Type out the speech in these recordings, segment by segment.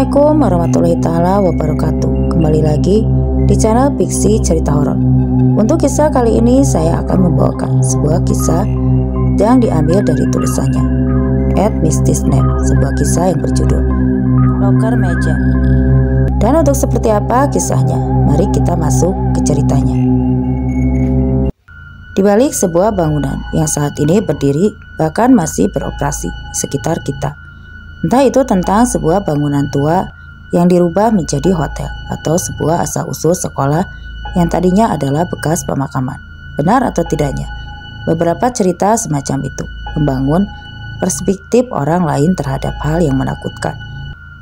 Assalamualaikum warahmatullahi taala wabarakatuh. Kembali lagi di channel Fiksi Cerita Horor. Untuk kisah kali ini saya akan membawakan sebuah kisah yang diambil dari tulisannya @mistisnet, sebuah kisah yang berjudul Loker Meja. Dan untuk seperti apa kisahnya, mari kita masuk ke ceritanya. Di balik sebuah bangunan yang saat ini berdiri bahkan masih beroperasi sekitar kita. Entah itu tentang sebuah bangunan tua yang dirubah menjadi hotel atau sebuah asal-usul sekolah yang tadinya adalah bekas pemakaman. Benar atau tidaknya, beberapa cerita semacam itu membangun perspektif orang lain terhadap hal yang menakutkan.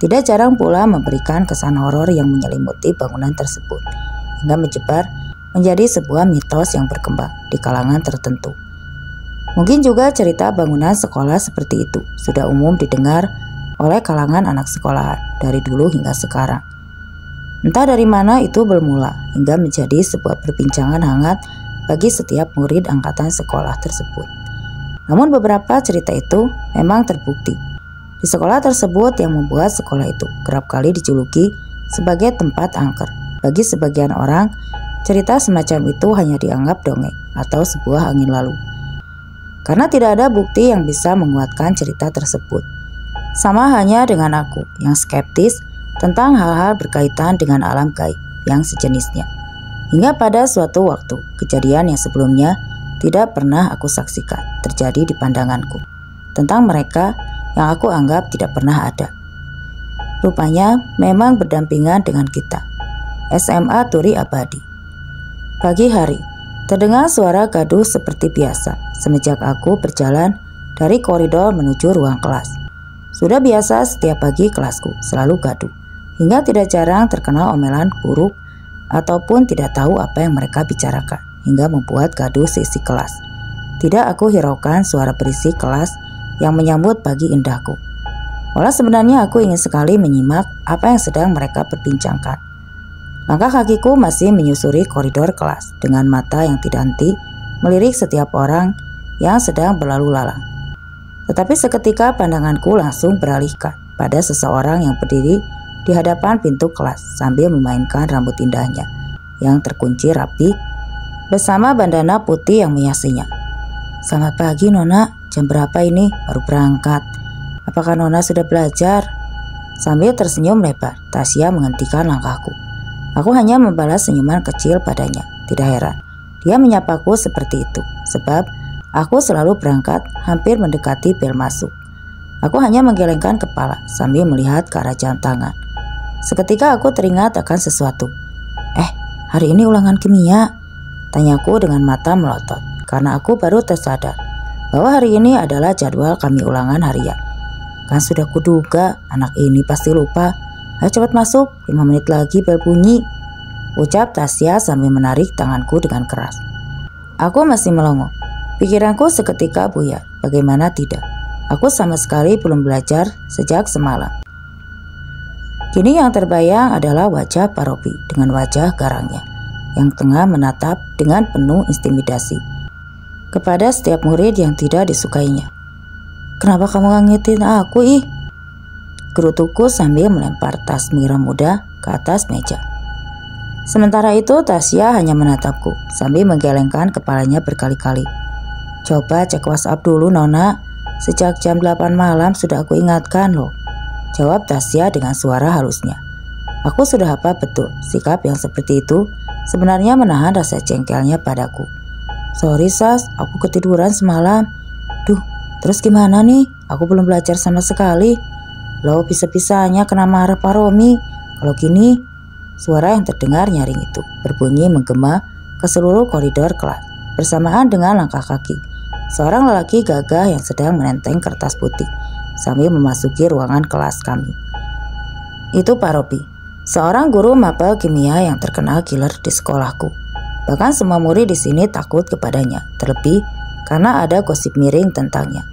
Tidak jarang pula memberikan kesan horor yang menyelimuti bangunan tersebut hingga menyebar menjadi sebuah mitos yang berkembang di kalangan tertentu. Mungkin juga cerita bangunan sekolah seperti itu sudah umum didengar oleh kalangan anak sekolahan dari dulu hingga sekarang. Entah dari mana itu bermula hingga menjadi sebuah perbincangan hangat bagi setiap murid angkatan sekolah tersebut. Namun beberapa cerita itu memang terbukti di sekolah tersebut yang membuat sekolah itu kerap kali dijuluki sebagai tempat angker. Bagi sebagian orang, cerita semacam itu hanya dianggap dongeng atau sebuah angin lalu. Karena tidak ada bukti yang bisa menguatkan cerita tersebut. Sama hanya dengan aku yang skeptis tentang hal-hal berkaitan dengan alam gaib yang sejenisnya. Hingga pada suatu waktu, kejadian yang sebelumnya tidak pernah aku saksikan terjadi di pandanganku tentang mereka yang aku anggap tidak pernah ada. Rupanya memang berdampingan dengan kita. SMA Turi Abadi. Pagi hari, terdengar suara gaduh seperti biasa semenjak aku berjalan dari koridor menuju ruang kelas. Sudah biasa setiap pagi kelasku selalu gaduh, hingga tidak jarang terkena omelan buruk ataupun tidak tahu apa yang mereka bicarakan, hingga membuat gaduh sisi kelas. Tidak aku hiraukan suara berisik kelas yang menyambut pagi indahku. Walau sebenarnya aku ingin sekali menyimak apa yang sedang mereka perbincangkan. Langkah kakiku masih menyusuri koridor kelas dengan mata yang tidak henti melirik setiap orang yang sedang berlalu lalang. Tetapi seketika pandanganku langsung beralihkan pada seseorang yang berdiri di hadapan pintu kelas sambil memainkan rambut indahnya yang terkunci rapi bersama bandana putih yang menghiasinya. "Selamat pagi Nona, jam berapa ini? Baru berangkat. Apakah Nona sudah belajar?" Sambil tersenyum lebar, Tasya menghentikan langkahku. Aku hanya membalas senyuman kecil padanya. Tidak heran, dia menyapaku seperti itu, sebab aku selalu berangkat hampir mendekati bel masuk. Aku hanya menggelengkan kepala sambil melihat ke arah jam tangan. Seketika aku teringat akan sesuatu. Hari ini ulangan kimia?" Tanyaku dengan mata melotot, karena aku baru tersadar bahwa hari ini adalah jadwal kami ulangan harian. Kan sudah kuduga, anak ini pasti lupa. "Ayo cepat masuk, 5 menit lagi bel bunyi," ucap Tasya sambil menarik tanganku dengan keras. Aku masih melongo. Pikiranku seketika buyar. Bagaimana tidak? Aku sama sekali belum belajar sejak semalam. Kini yang terbayang adalah wajah Pak Robi dengan wajah garangnya yang tengah menatap dengan penuh intimidasi kepada setiap murid yang tidak disukainya. "Kenapa kamu ngangetin aku ih?" gerutuku sambil melempar tas Mira muda ke atas meja. Sementara itu Tasya hanya menatapku sambil menggelengkan kepalanya berkali-kali. "Coba cek WhatsApp dulu Nona, sejak jam 8 malam sudah aku ingatkan loh," jawab Tasya dengan suara halusnya. Aku sudah hafal betul sikap yang seperti itu sebenarnya menahan rasa jengkelnya padaku. "Sorry Sas, aku ketiduran semalam." "Duh, terus gimana nih? Aku belum belajar sama sekali." "Loh, bisa-bisanya kena marah Pak Romi kalau gini." Suara yang terdengar nyaring itu berbunyi menggema ke seluruh koridor kelas bersamaan dengan langkah kaki seorang lelaki gagah yang sedang menenteng kertas putih sambil memasuki ruangan kelas kami. Itu Pak Robi, seorang guru mapel kimia yang terkenal killer di sekolahku. Bahkan semua murid di sini takut kepadanya, terlebih karena ada gosip miring tentangnya.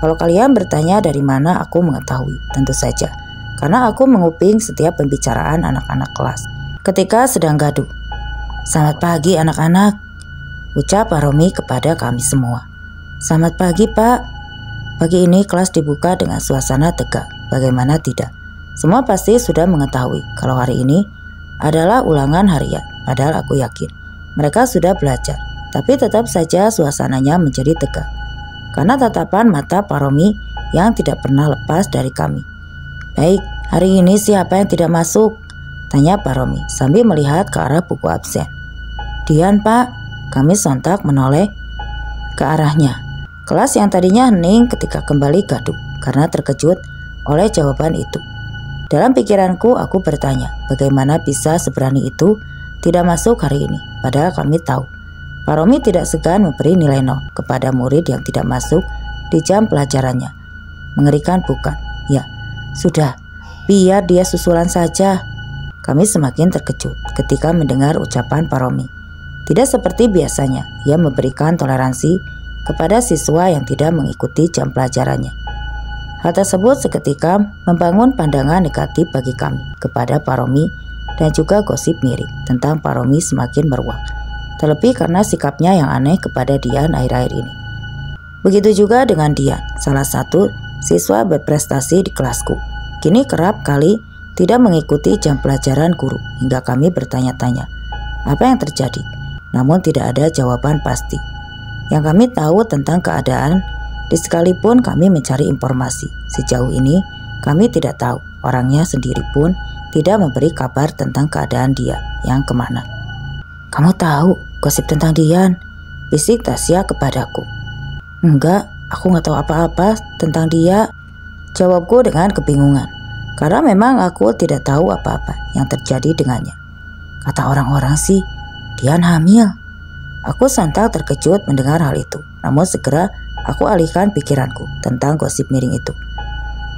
Kalau kalian bertanya dari mana aku mengetahui, tentu saja karena aku menguping setiap pembicaraan anak-anak kelas ketika sedang gaduh. "Selamat pagi anak-anak," ucap Pak Romi kepada kami semua. "Selamat pagi Pak." Pagi ini kelas dibuka dengan suasana tegak, bagaimana tidak. Semua pasti sudah mengetahui kalau hari ini adalah ulangan harian, padahal aku yakin mereka sudah belajar. Tapi tetap saja suasananya menjadi tegang karena tatapan mata Pak Romi yang tidak pernah lepas dari kami. "Baik, hari ini siapa yang tidak masuk?" tanya Pak Romi sambil melihat ke arah buku absen. "Dian, Pak." Kami sontak menoleh ke arahnya. Kelas yang tadinya hening ketika kembali gaduh karena terkejut oleh jawaban itu. Dalam pikiranku aku bertanya, bagaimana bisa seberani itu tidak masuk hari ini, padahal kami tahu Pak Romi tidak segan memberi nilai 0 kepada murid yang tidak masuk di jam pelajarannya. Mengerikan bukan? Ya, sudah, biar dia susulan saja. Kami semakin terkejut ketika mendengar ucapan Pak Romi. Tidak seperti biasanya, ia memberikan toleransi kepada siswa yang tidak mengikuti jam pelajarannya. Hal tersebut seketika membangun pandangan negatif bagi kami kepada Pak Romi dan juga gosip miring tentang Pak Romi semakin meruak. Terlebih karena sikapnya yang aneh kepada Dian akhir-akhir ini. Begitu juga dengan Dian, salah satu siswa berprestasi di kelasku. Kini kerap kali tidak mengikuti jam pelajaran guru hingga kami bertanya-tanya apa yang terjadi. Namun tidak ada jawaban pasti. Yang kami tahu tentang keadaan, sekalipun kami mencari informasi, sejauh ini kami tidak tahu. Orangnya sendiri pun tidak memberi kabar tentang keadaan dia yang kemana. "Kamu tahu gosip tentang Dian?" bisik Tasya kepadaku. "Enggak, aku nggak tahu apa-apa tentang dia," jawabku dengan kebingungan. Karena memang aku tidak tahu apa-apa yang terjadi dengannya. Kata orang-orang sih, Dian hamil. Aku sontak terkejut mendengar hal itu. Namun segera aku alihkan pikiranku tentang gosip miring itu.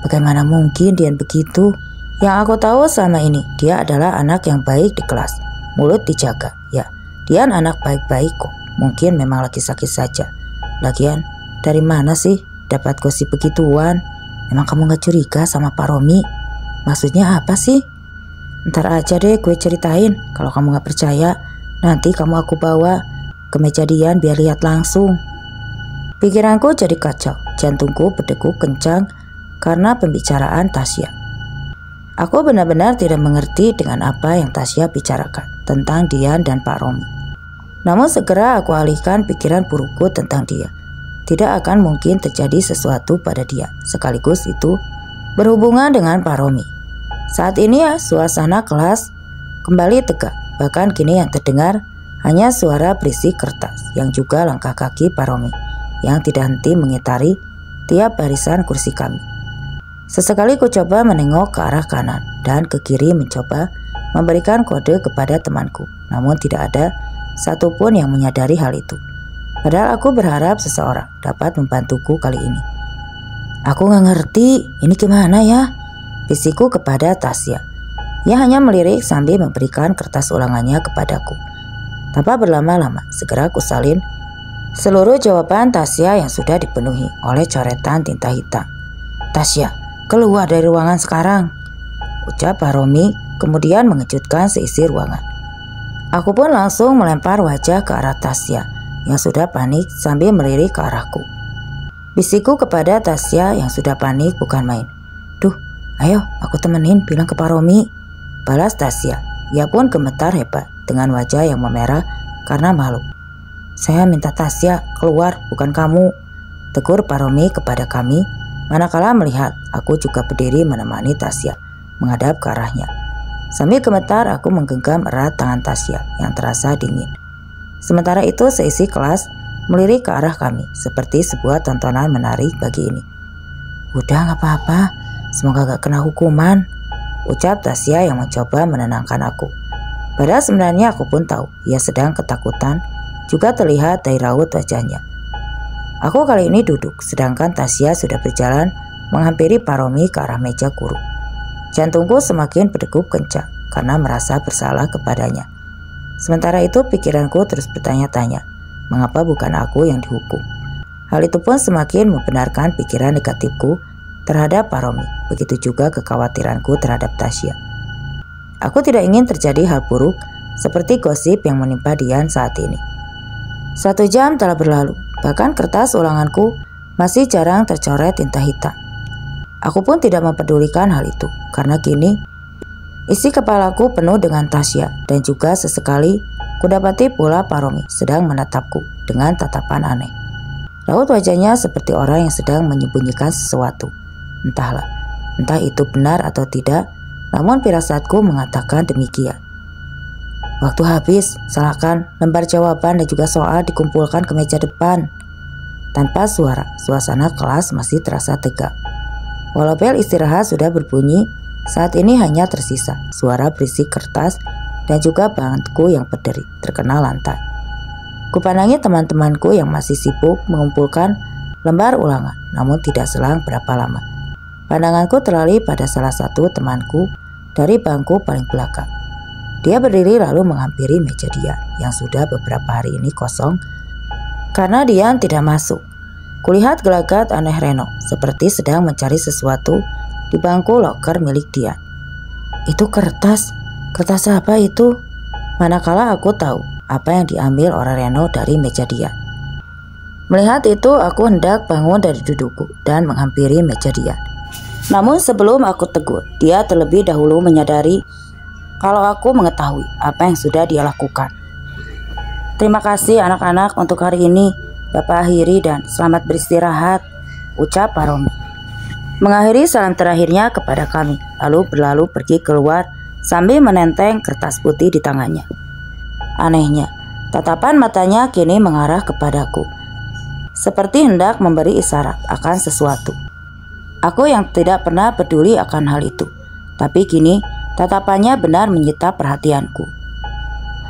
Bagaimana mungkin Dian begitu? Yang aku tahu selama ini, dia adalah anak yang baik di kelas. Mulut dijaga. Ya, Dian anak baik-baik kok. Mungkin memang lagi sakit saja. Lagian, dari mana sih dapat gosip begituan? Memang kamu gak curiga sama Pak Romi? Maksudnya apa sih? Ntar aja deh gue ceritain. Kalau kamu gak percaya, nanti kamu aku bawa ke meja Dian biar lihat langsung. Pikiranku jadi kacau. Jantungku berdegup kencang karena pembicaraan Tasya. Aku benar-benar tidak mengerti dengan apa yang Tasya bicarakan tentang Dian dan Pak Romi. Namun segera aku alihkan pikiran burukku tentang dia. Tidak akan mungkin terjadi sesuatu pada dia. Sekaligus itu berhubungan dengan Pak Romi. Saat ini suasana kelas kembali tegak. Bahkan kini yang terdengar hanya suara berisik kertas yang juga langkah kaki Pak Romi yang tidak henti mengitari tiap barisan kursi kami. Sesekali ku coba menengok ke arah kanan dan ke kiri mencoba memberikan kode kepada temanku. Namun tidak ada satupun yang menyadari hal itu. Padahal aku berharap seseorang dapat membantuku kali ini. "Aku gak ngerti, ini gimana ya?" bisikku kepada Tasya. Ia hanya melirik sambil memberikan kertas ulangannya kepadaku. Tanpa berlama-lama, segera kusalin seluruh jawaban Tasya yang sudah dipenuhi oleh coretan tinta hitam. "Tasya, keluar dari ruangan sekarang," ucap Pak Romi, kemudian mengejutkan seisi ruangan. Aku pun langsung melempar wajah ke arah Tasya yang sudah panik sambil melirik ke arahku. Bisikku kepada Tasya yang sudah panik bukan main. "Duh, ayo aku temenin bilang ke Pak Romi," balas Tasya. Ia pun gemetar hebat dengan wajah yang memerah karena malu. "Saya minta Tasya keluar, bukan kamu," tegur Pak Romi kepada kami, manakala melihat aku juga berdiri menemani Tasya menghadap ke arahnya. Sambil gemetar aku menggenggam erat tangan Tasya yang terasa dingin. Sementara itu seisi kelas melirik ke arah kami seperti sebuah tontonan menarik bagi ini. "Udah gak apa-apa, semoga gak kena hukuman," ucap Tasya yang mencoba menenangkan aku. Padahal sebenarnya aku pun tahu ia sedang ketakutan, juga terlihat dari raut wajahnya. Aku kali ini duduk, sedangkan Tasya sudah berjalan menghampiri Pak Romi ke arah meja guru. Jantungku semakin berdegup kencang karena merasa bersalah kepadanya. Sementara itu pikiranku terus bertanya-tanya, mengapa bukan aku yang dihukum? Hal itu pun semakin membenarkan pikiran negatifku terhadap Pak Romi. Begitu juga kekhawatiranku terhadap Tasya. Aku tidak ingin terjadi hal buruk seperti gosip yang menimpa Dian saat ini. 1 jam telah berlalu, bahkan kertas ulanganku masih jarang tercoret tinta hitam. Aku pun tidak mempedulikan hal itu, karena kini isi kepalaku penuh dengan Tasya, dan juga sesekali kudapati pula Paromi sedang menatapku dengan tatapan aneh. Raut wajahnya seperti orang yang sedang menyembunyikan sesuatu. Entahlah, entah itu benar atau tidak, namun firasatku mengatakan demikian. Waktu habis, silakan lembar jawaban dan juga soal dikumpulkan ke meja depan. Tanpa suara, suasana kelas masih terasa tegak. Walau bel istirahat sudah berbunyi, saat ini hanya tersisa suara berisik kertas dan juga bangku yang berderi terkena lantai. Kupandangi teman-temanku yang masih sibuk mengumpulkan lembar ulangan, namun tidak selang berapa lama. Pandanganku teralih pada salah satu temanku dari bangku paling belakang. Dia berdiri lalu menghampiri meja dia yang sudah beberapa hari ini kosong karena Dian tidak masuk. Kulihat gelagat aneh Reno seperti sedang mencari sesuatu di bangku loker milik Dian. Itu kertas apa itu? Manakala aku tahu apa yang diambil oleh Reno dari meja Dian. Melihat itu aku hendak bangun dari dudukku dan menghampiri meja Dian. Namun sebelum aku tegur, dia terlebih dahulu menyadari kalau aku mengetahui apa yang sudah dia lakukan. Terima kasih anak-anak untuk hari ini. Bapak akhiri dan selamat beristirahat, ucap Paromi. Mengakhiri salam terakhirnya kepada kami, lalu berlalu pergi keluar sambil menenteng kertas putih di tangannya. Anehnya, tatapan matanya kini mengarah kepadaku, seperti hendak memberi isyarat akan sesuatu. Aku yang tidak pernah peduli akan hal itu, tapi kini tatapannya benar menyita perhatianku.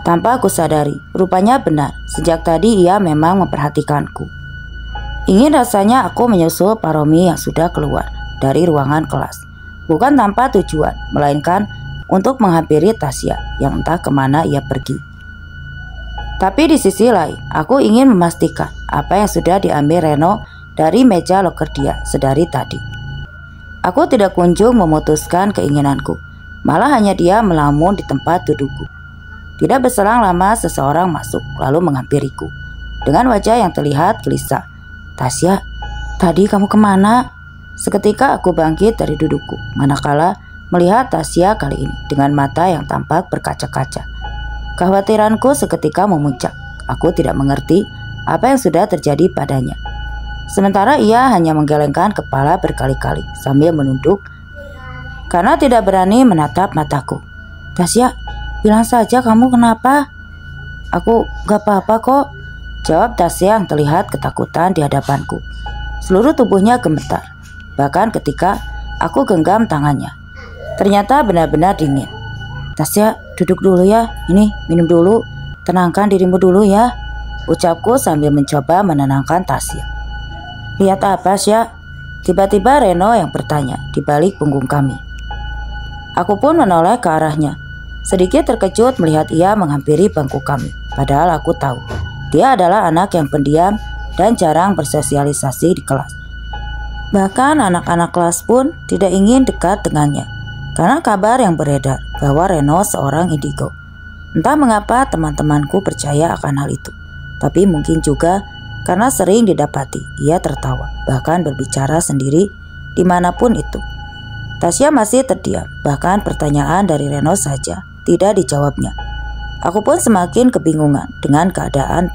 Tanpa aku sadari, rupanya benar, sejak tadi ia memang memperhatikanku. Ingin rasanya aku menyusul Paromi yang sudah keluar dari ruangan kelas, bukan tanpa tujuan, melainkan untuk menghampiri Tasya yang entah kemana ia pergi. Tapi di sisi lain, aku ingin memastikan apa yang sudah diambil Reno dari meja loker dia sedari tadi. Aku tidak kunjung memutuskan keinginanku, malah hanya dia melamun di tempat dudukku. Tidak berselang lama seseorang masuk lalu menghampiriku dengan wajah yang terlihat gelisah. Tasya, tadi kamu kemana? Seketika aku bangkit dari dudukku, manakala melihat Tasya kali ini dengan mata yang tampak berkaca-kaca. Kekhawatiranku seketika memuncak. Aku tidak mengerti apa yang sudah terjadi padanya. Sementara ia hanya menggelengkan kepala berkali-kali sambil menunduk karena tidak berani menatap mataku. Tasya, bilang saja kamu kenapa? Aku gak apa-apa kok, jawab Tasya yang terlihat ketakutan di hadapanku. Seluruh tubuhnya gemetar, bahkan ketika aku genggam tangannya. Ternyata benar-benar dingin. Tasya, duduk dulu ya, ini minum dulu, tenangkan dirimu dulu ya, ucapku sambil mencoba menenangkan Tasya. Lihat apa Sya? Tiba-tiba Reno yang bertanya di balik punggung kami. Aku pun menoleh ke arahnya. Sedikit terkejut melihat ia menghampiri bangku kami, padahal aku tahu dia adalah anak yang pendiam dan jarang bersosialisasi di kelas. Bahkan anak-anak kelas pun tidak ingin dekat dengannya, karena kabar yang beredar bahwa Reno seorang indigo. Entah mengapa teman-temanku percaya akan hal itu, tapi mungkin juga karena sering didapati ia tertawa, bahkan berbicara sendiri dimanapun itu. Tasya masih terdiam, bahkan pertanyaan dari Reno saja tidak dijawabnya. Aku pun semakin kebingungan dengan keadaan.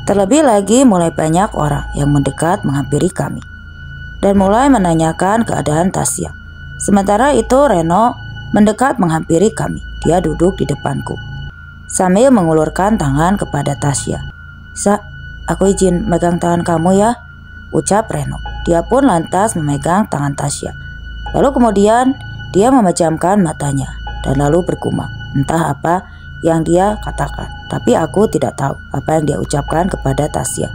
Terlebih lagi mulai banyak orang yang mendekat menghampiri kami dan mulai menanyakan keadaan Tasya. Sementara itu Reno mendekat menghampiri kami. Dia duduk di depanku sambil mengulurkan tangan kepada Tasya. Sa, aku izin megang tangan kamu ya, ucap Reno. Dia pun lantas memegang tangan Tasya. Lalu kemudian dia memejamkan matanya dan lalu bergumam. Entah apa yang dia katakan, tapi aku tidak tahu apa yang dia ucapkan kepada Tasya.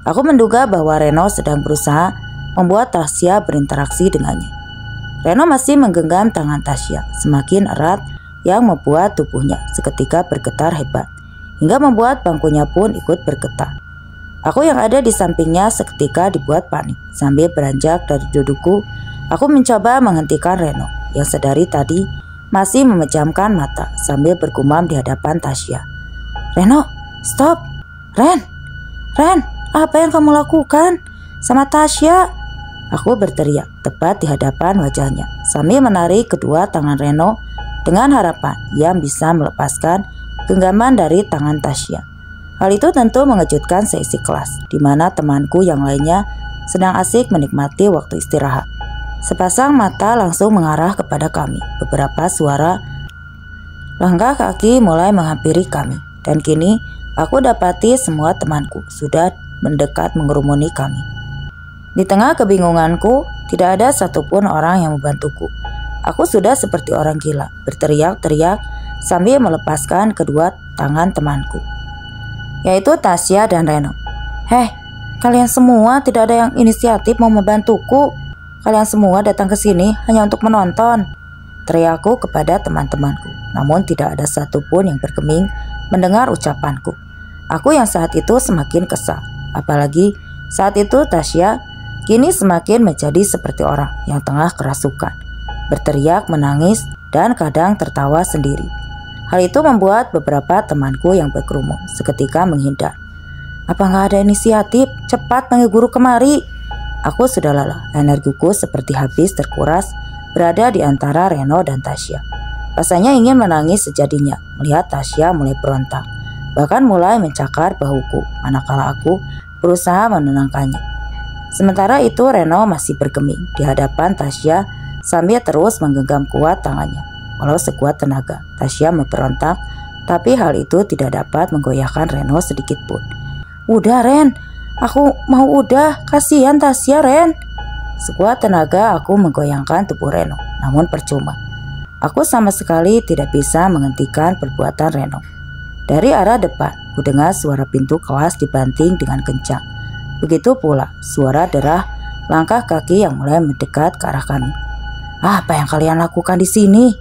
Aku menduga bahwa Reno sedang berusaha membuat Tasya berinteraksi dengannya. Reno masih menggenggam tangan Tasya semakin erat yang membuat tubuhnya seketika bergetar hebat, hingga membuat bangkunya pun ikut bergetar. Aku yang ada di sampingnya seketika dibuat panik. Sambil beranjak dari dudukku, aku mencoba menghentikan Reno yang sedari tadi masih memejamkan mata sambil bergumam di hadapan Tasya. Reno, stop! Ren, apa yang kamu lakukan sama Tasya? Aku berteriak tepat di hadapan wajahnya sambil menarik kedua tangan Reno dengan harapan ia bisa melepaskan genggaman dari tangan Tasya. Hal itu tentu mengejutkan seisi kelas, di mana temanku yang lainnya sedang asik menikmati waktu istirahat. Sepasang mata langsung mengarah kepada kami. Beberapa suara langkah kaki mulai menghampiri kami, dan kini aku dapati semua temanku sudah mendekat mengerumuni kami. Di tengah kebingunganku, tidak ada satupun orang yang membantuku. Aku sudah seperti orang gila, berteriak-teriak sambil melepaskan kedua tangan temanku, yaitu Tasya dan Reno. "Heh, kalian semua tidak ada yang inisiatif mau membantuku. Kalian semua datang ke sini hanya untuk menonton," teriakku kepada teman-temanku. Namun tidak ada satupun yang bergeming mendengar ucapanku. Aku yang saat itu semakin kesal. Apalagi saat itu Tasya kini semakin menjadi seperti orang yang tengah kerasukan, berteriak, menangis, dan kadang tertawa sendiri. Hal itu membuat beberapa temanku yang berkerumun seketika menghindar. "Apa nggak ada inisiatif? Cepat panggil guru kemari." Aku sudah lelah, energiku seperti habis terkuras berada di antara Reno dan Tasya. Rasanya ingin menangis sejadinya melihat Tasya mulai berontak, bahkan mulai mencakar bahuku manakala aku berusaha menenangkannya. Sementara itu Reno masih bergeming di hadapan Tasya sambil terus menggenggam kuat tangannya. Walau sekuat tenaga Tasya memberontak, tapi hal itu tidak dapat menggoyahkan Reno sedikit pun. "Udah Ren, aku mau udah, kasihan Tasya Ren." Sekuat tenaga aku menggoyangkan tubuh Reno, namun percuma. Aku sama sekali tidak bisa menghentikan perbuatan Reno. Dari arah depan, ku dengar suara pintu kelas dibanting dengan kencang. Begitu pula suara derah langkah kaki yang mulai mendekat ke arah kami. "Apa yang kalian lakukan di sini?"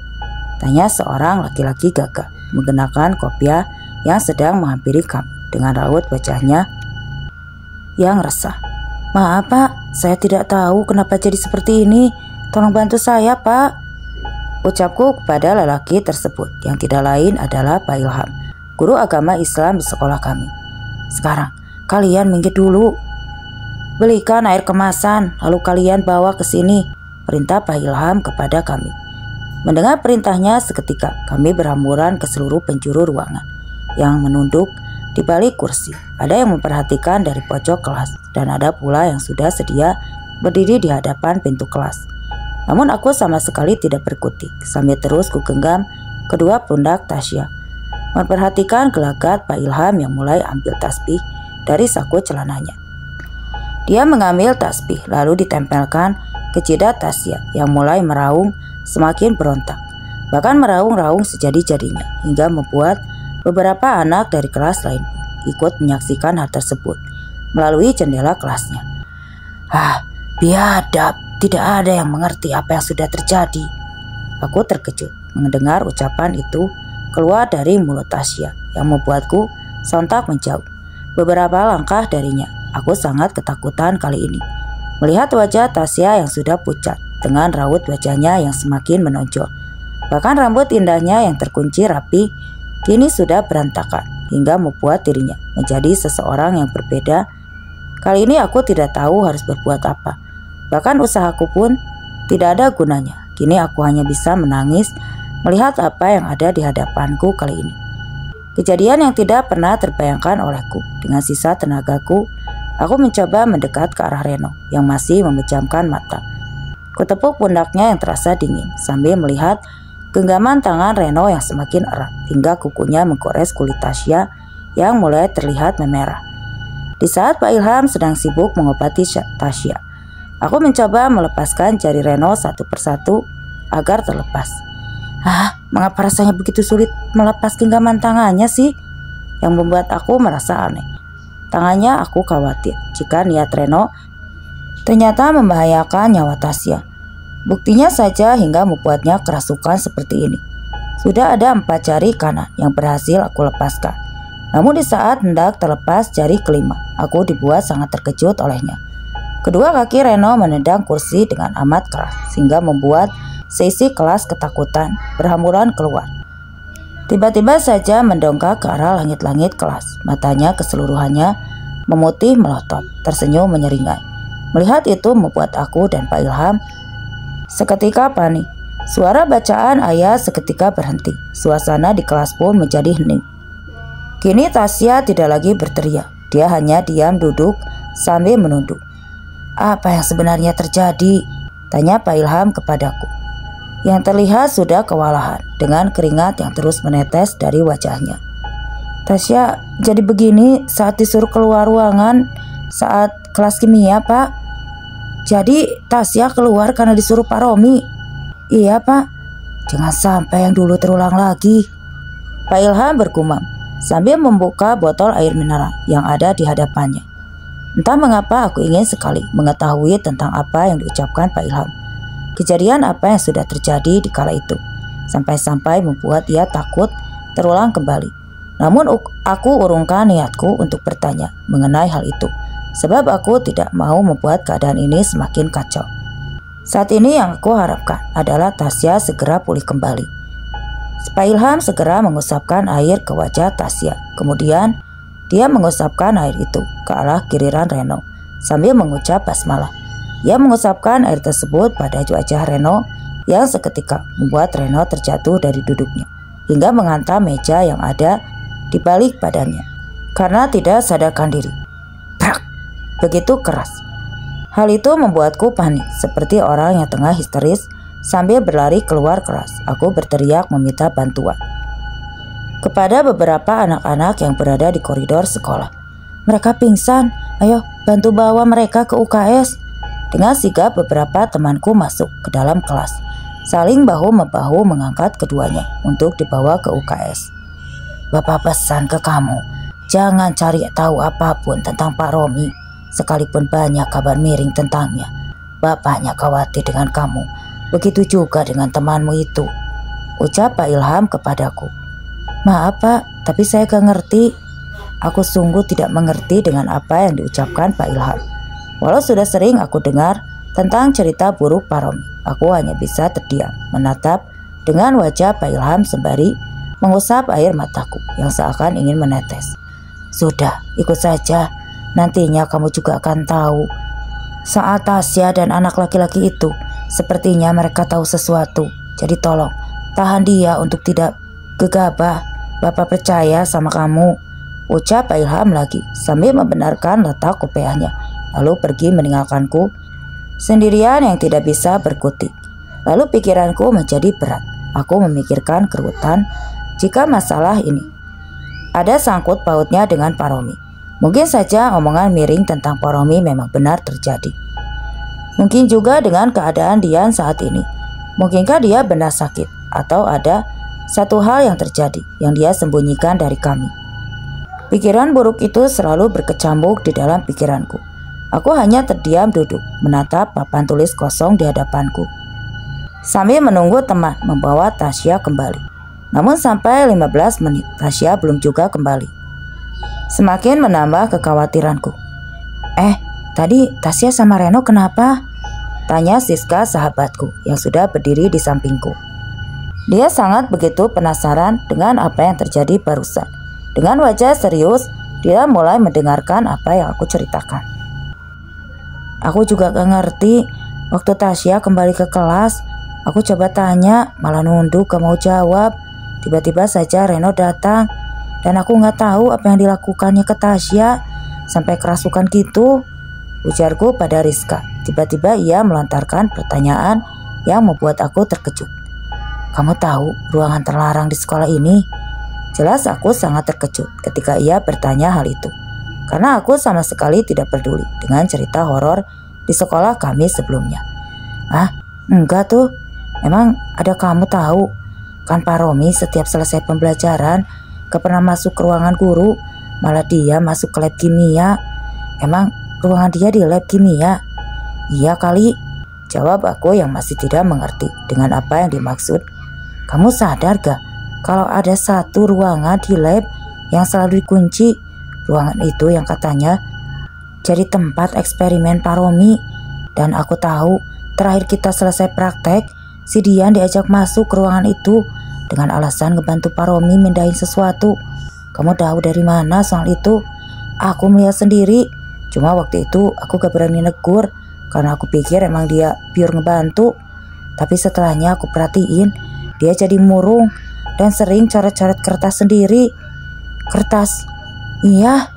tanya seorang laki-laki gagah mengenakan kopiah yang sedang menghampiri kami dengan raut wajahnya yang resah. "Maaf Pak, saya tidak tahu kenapa jadi seperti ini. Tolong bantu saya Pak," ucapku kepada lelaki tersebut yang tidak lain adalah Pak Ilham, guru agama Islam di sekolah kami. "Sekarang kalian minggir dulu. Belikan air kemasan, lalu kalian bawa ke sini," perintah Pak Ilham kepada kami. Mendengar perintahnya, seketika kami berhamburan ke seluruh penjuru ruangan yang menunduk di balik kursi. Ada yang memperhatikan dari pojok kelas, dan ada pula yang sudah sedia berdiri di hadapan pintu kelas. Namun aku sama sekali tidak berkutik, sambil terus kugenggam kedua pundak Tasya, memperhatikan gelagat Pak Ilham yang mulai ambil tasbih dari saku celananya. Dia mengambil tasbih lalu ditempelkan ke jidat Tasya yang mulai meraung semakin berontak, bahkan meraung-raung sejadi-jadinya hingga membuat beberapa anak dari kelas lain ikut menyaksikan hal tersebut melalui jendela kelasnya. Biadab, tidak ada yang mengerti apa yang sudah terjadi. Aku terkejut mendengar ucapan itu keluar dari mulut Tasya yang membuatku sontak menjauh beberapa langkah darinya. Aku sangat ketakutan kali ini melihat wajah Tasya yang sudah pucat dengan raut wajahnya yang semakin menonjol. Bahkan rambut indahnya yang terkunci rapi kini sudah berantakan hingga membuat dirinya menjadi seseorang yang berbeda. Kali ini aku tidak tahu harus berbuat apa. Bahkan usahaku pun tidak ada gunanya. Kini aku hanya bisa menangis melihat apa yang ada di hadapanku kali ini. Kejadian yang tidak pernah terbayangkan olehku. Dengan sisa tenagaku, aku mencoba mendekat ke arah Reno yang masih memejamkan mata. Kutepuk pundaknya yang terasa dingin sambil melihat genggaman tangan Reno yang semakin erat hingga kukunya menggores kulit Tasya yang mulai terlihat memerah. Di saat Pak Ilham sedang sibuk mengobati Tasya, aku mencoba melepaskan jari Reno satu persatu agar terlepas. Mengapa rasanya begitu sulit melepas genggaman tangannya sih? Yang membuat aku merasa aneh. Tangannya aku khawatir jika niat Reno ternyata membahayakan nyawa Tasya. Buktinya saja hingga membuatnya kerasukan seperti ini. Sudah ada 4 jari kanan yang berhasil aku lepaskan. Namun di saat hendak terlepas jari kelima, aku dibuat sangat terkejut olehnya. Kedua kaki Reno menendang kursi dengan amat keras sehingga membuat seisi kelas ketakutan berhamburan keluar. Tiba-tiba saja mendongak ke arah langit-langit kelas. Matanya keseluruhannya memutih melotot, tersenyum menyeringai. Melihat itu membuat aku dan Pak Ilham seketika panik. Suara bacaan ayat seketika berhenti. Suasana di kelas pun menjadi hening. Kini Tasya tidak lagi berteriak. Dia hanya diam duduk sambil menunduk. "Apa yang sebenarnya terjadi?" tanya Pak Ilham kepadaku. Yang terlihat sudah kewalahan dengan keringat yang terus menetes dari wajahnya. "Tasya jadi begini saat disuruh keluar ruangan saat kelas kimia, Pak. Jadi Tasya keluar karena disuruh Pak Romi." "Iya, Pak. Jangan sampai yang dulu terulang lagi," Pak Ilham bergumam sambil membuka botol air mineral yang ada di hadapannya. Entah mengapa aku ingin sekali mengetahui tentang apa yang diucapkan Pak Ilham. Kejadian apa yang sudah terjadi di kala itu, sampai-sampai membuat ia takut terulang kembali. Namun aku urungkan niatku untuk bertanya mengenai hal itu, sebab aku tidak mau membuat keadaan ini semakin kacau. Saat ini yang aku harapkan adalah Tasya segera pulih kembali. Pak Ilham segera mengusapkan air ke wajah Tasya. Kemudian dia mengusapkan air itu ke arah giliran Reno sambil mengucap basmalah. Ia mengusapkan air tersebut pada wajah Reno yang seketika membuat Reno terjatuh dari duduknya hingga menghantam meja yang ada di balik badannya karena tidak sadarkan diri. Prak! Begitu keras. Hal itu membuatku panik seperti orang yang tengah histeris sambil berlari keluar keras. Aku berteriak meminta bantuan kepada beberapa anak-anak yang berada di koridor sekolah. "Mereka pingsan, ayo bantu bawa mereka ke UKS." Dengan sigap beberapa temanku masuk ke dalam kelas, saling bahu-membahu mengangkat keduanya untuk dibawa ke UKS. "Bapak pesan ke kamu, jangan cari tahu apapun tentang Pak Romi. Sekalipun banyak kabar miring tentangnya, bapaknya khawatir dengan kamu. Begitu juga dengan temanmu itu," ucap Pak Ilham kepadaku. "Maaf, Pak, tapi saya gak ngerti." Aku sungguh tidak mengerti dengan apa yang diucapkan Pak Ilham. Walau sudah sering aku dengar tentang cerita buruk Pak Romi, aku hanya bisa terdiam menatap dengan wajah Pak Ilham sembari mengusap air mataku yang seakan ingin menetes. "Sudah, ikut saja. Nantinya kamu juga akan tahu. Soal Tasya dan anak laki-laki itu, sepertinya mereka tahu sesuatu. Jadi tolong, tahan dia untuk tidak gegabah. Bapak percaya sama kamu," ucap Pak Ilham lagi sambil membenarkan letak kopiahnya, lalu pergi meninggalkanku sendirian yang tidak bisa berkutik. Lalu pikiranku menjadi berat. Aku memikirkan kerutan jika masalah ini ada sangkut pautnya dengan Pak Romi. Mungkin saja omongan miring tentang Pak Romi memang benar terjadi. Mungkin juga dengan keadaan Dian saat ini. Mungkinkah dia benar sakit atau ada satu hal yang terjadi yang dia sembunyikan dari kami. Pikiran buruk itu selalu berkecamuk di dalam pikiranku. Aku hanya terdiam duduk menatap papan tulis kosong di hadapanku sambil menunggu teman membawa Tasya kembali. Namun sampai 15 menit Tasya belum juga kembali. Semakin menambah kekhawatiranku. Tadi Tasya sama Reno kenapa?" tanya Siska sahabatku yang sudah berdiri di sampingku. Dia sangat begitu penasaran dengan apa yang terjadi barusan. Dengan wajah serius, dia mulai mendengarkan apa yang aku ceritakan. "Aku juga gak ngerti. Waktu Tasya kembali ke kelas, aku coba tanya, malah nunduk gak mau jawab. Tiba-tiba saja Reno datang. Dan aku gak tahu apa yang dilakukannya ke Tasya sampai kerasukan gitu," ujarku pada Rizka. Tiba-tiba ia melontarkan pertanyaan yang membuat aku terkejut. "Kamu tahu ruangan terlarang di sekolah ini?" Jelas aku sangat terkejut ketika ia bertanya hal itu, karena aku sama sekali tidak peduli dengan cerita horor di sekolah kami sebelumnya. Enggak tuh. Emang ada kamu tahu? Kan Pak Romi setiap selesai pembelajaran gak pernah masuk ke ruangan guru, malah dia masuk ke lab kimia. Emang ruangan dia di lab kimia? "Iya kali," jawab aku yang masih tidak mengerti dengan apa yang dimaksud. "Kamu sadar gak kalau ada satu ruangan di lab yang selalu dikunci? Ruangan itu yang katanya jadi tempat eksperimen Pak Romi. Dan aku tahu terakhir kita selesai praktek, si Dian diajak masuk ke ruangan itu dengan alasan ngebantu Pak Romi mindahin sesuatu. Kamu tahu dari mana soal itu?" "Aku melihat sendiri. Cuma waktu itu aku gak berani negur karena aku pikir emang dia pure ngebantu. Tapi setelahnya aku perhatiin, dia jadi murung dan sering coret-coret kertas sendiri. Kertas? Iya,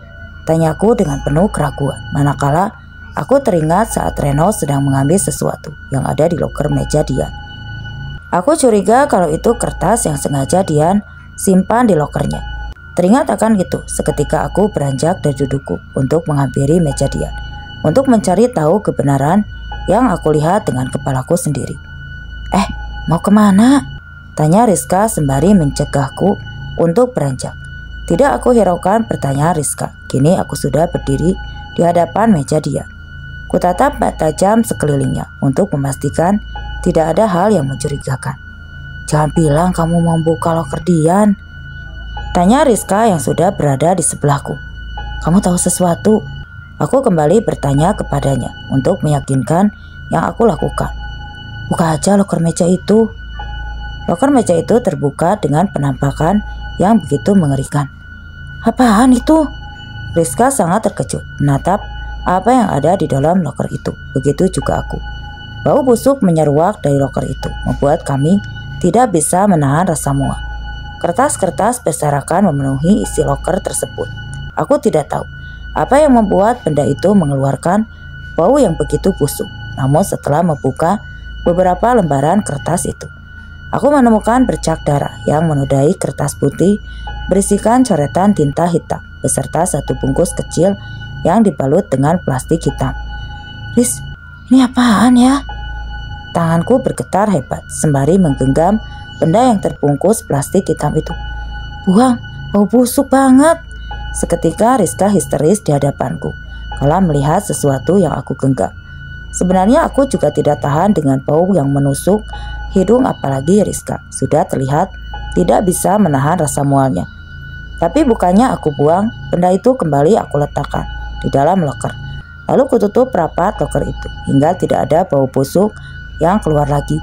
tanyaku dengan penuh keraguan, manakala aku teringat saat Reno sedang mengambil sesuatu yang ada di loker meja Dian. Aku curiga kalau itu kertas yang sengaja Dian simpan di lokernya. Teringat akan itu seketika aku beranjak dari dudukku untuk menghampiri meja Dian, untuk mencari tahu kebenaran yang aku lihat dengan kepalaku sendiri. Mau kemana? Tanya Rizka sembari mencegahku untuk beranjak. Tidak aku hiraukan pertanyaan Rizka. Kini aku sudah berdiri di hadapan meja Dian. Kutatap mata tajam sekelilingnya untuk memastikan tidak ada hal yang mencurigakan. Jangan bilang kamu mau buka loker Dian, tanya Rizka yang sudah berada di sebelahku. Kamu tahu sesuatu? Aku kembali bertanya kepadanya untuk meyakinkan yang aku lakukan. Buka aja loker meja itu. Loker meja itu terbuka dengan penampakan yang begitu mengerikan. Apaan itu? Rizka sangat terkejut menatap apa yang ada di dalam loker itu. Begitu juga aku. Bau busuk menyeruak dari loker itu membuat kami tidak bisa menahan rasa mual. Kertas-kertas berserakan memenuhi isi loker tersebut. Aku tidak tahu apa yang membuat benda itu mengeluarkan bau yang begitu busuk. Namun setelah membuka beberapa lembaran kertas itu, aku menemukan bercak darah yang menodai kertas putih berisikan coretan tinta hitam beserta satu bungkus kecil yang dibalut dengan plastik hitam. Riz, ini apaan ya? Tanganku bergetar hebat sembari menggenggam benda yang terbungkus plastik hitam itu. Buang, bau busuk banget. Seketika Rizka histeris di hadapanku kala melihat sesuatu yang aku genggam. Sebenarnya aku juga tidak tahan dengan bau yang menusuk hidung, apalagi Rizka sudah terlihat tidak bisa menahan rasa mualnya. Tapi bukannya aku buang, benda itu kembali aku letakkan di dalam loker. Lalu kututup rapat loker itu hingga tidak ada bau busuk yang keluar lagi.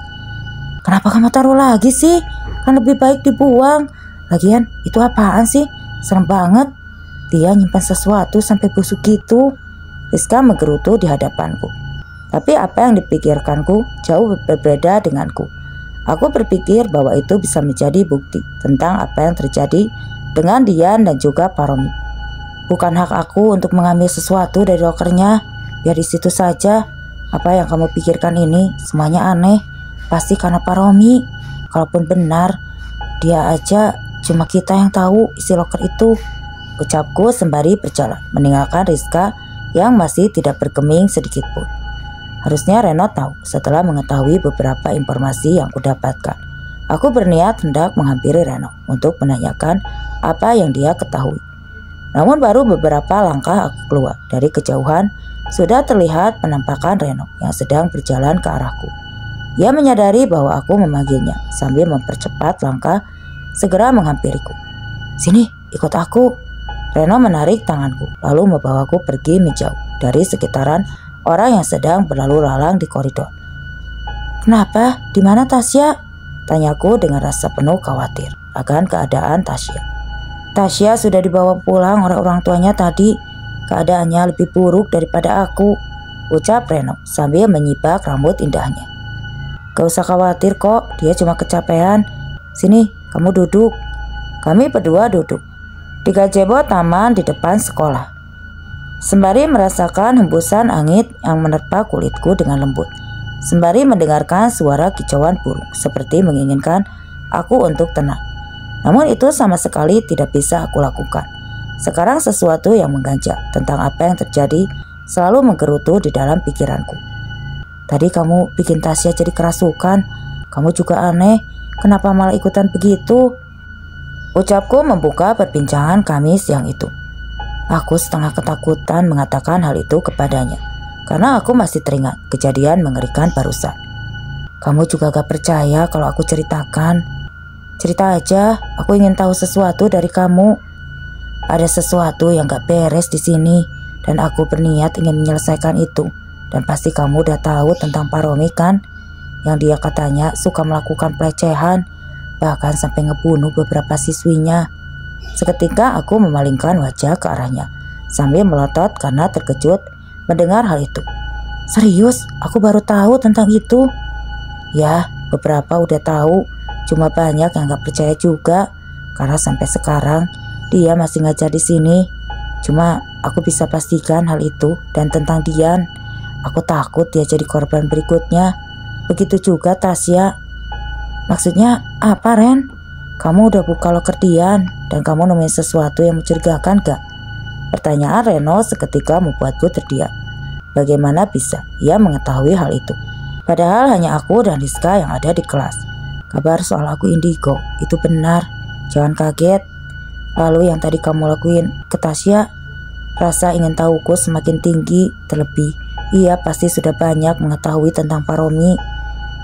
Kenapa kamu taruh lagi sih? Kan lebih baik dibuang. Lagian itu apaan sih? Serem banget. Dia nyimpan sesuatu sampai busuk gitu. Rizka menggerutu di hadapanku. Tapi apa yang dipikirkanku jauh berbeda denganku. Aku berpikir bahwa itu bisa menjadi bukti tentang apa yang terjadi dengan Dian dan juga Pak Romi. Bukan hak aku untuk mengambil sesuatu dari lokernya. Biar di situ saja. Apa yang kamu pikirkan ini semuanya aneh. Pasti karena Pak Romi. Kalaupun benar, dia aja cuma kita yang tahu isi loker itu. Ucapku sembari berjalan meninggalkan Rizka yang masih tidak bergeming sedikit pun. Harusnya Reno tahu setelah mengetahui beberapa informasi yang kudapatkan. Aku berniat hendak menghampiri Reno untuk menanyakan apa yang dia ketahui. Namun baru beberapa langkah aku keluar dari kejauhan, sudah terlihat penampakan Reno yang sedang berjalan ke arahku. Ia menyadari bahwa aku memanggilnya sambil mempercepat langkah segera menghampiriku. Sini, ikut aku. Reno menarik tanganku lalu membawaku pergi menjauh dari sekitaran orang yang sedang berlalu lalang di koridor. Kenapa? Di mana Tasya? Tanyaku dengan rasa penuh khawatir akan keadaan Tasya. Tasya sudah dibawa pulang oleh orang tuanya tadi. Keadaannya lebih buruk daripada aku, ucap Reno sambil menyibak rambut indahnya. Gak usah khawatir kok, dia cuma kecapean. Sini, kamu duduk. Kami berdua duduk di gazebo taman di depan sekolah. Sembari merasakan hembusan angin yang menerpa kulitku dengan lembut. Sembari mendengarkan suara kicauan burung seperti menginginkan aku untuk tenang. Namun itu sama sekali tidak bisa aku lakukan. Sekarang sesuatu yang mengganjal tentang apa yang terjadi selalu menggerutu di dalam pikiranku. Tadi kamu bikin Tasya jadi kerasukan. Kamu juga aneh. Kenapa malah ikutan begitu? Ucapku membuka perbincangan kami siang itu. Aku setengah ketakutan mengatakan hal itu kepadanya, karena aku masih teringat kejadian mengerikan barusan. Kamu juga gak percaya kalau aku ceritakan. Cerita aja, aku ingin tahu sesuatu dari kamu. Ada sesuatu yang gak beres di sini, dan aku berniat ingin menyelesaikan itu. Dan pasti kamu udah tahu tentang Pak Romi kan? Yang dia katanya suka melakukan pelecehan, bahkan sampai ngebunuh beberapa siswinya. Seketika aku memalingkan wajah ke arahnya sambil melotot karena terkejut mendengar hal itu. Serius, aku baru tahu tentang itu. Ya, beberapa udah tahu, cuma banyak yang gak percaya juga. Karena sampai sekarang dia masih ngajar di sini. Cuma aku bisa pastikan hal itu. Dan tentang Dian, aku takut dia jadi korban berikutnya. Begitu juga Tasya. Maksudnya apa, Ren? Kamu udah buka loker Dian dan kamu nemuin sesuatu yang mencurigakan gak? Pertanyaan Reno seketika membuatku terdiam. Bagaimana bisa ia mengetahui hal itu? Padahal hanya aku dan Rizka yang ada di kelas. Kabar soal aku indigo itu benar. Jangan kaget. Lalu yang tadi kamu lakuin ke Tasya, rasa ingin tahuku semakin tinggi. Terlebih ia pasti sudah banyak mengetahui tentang Pak Romi.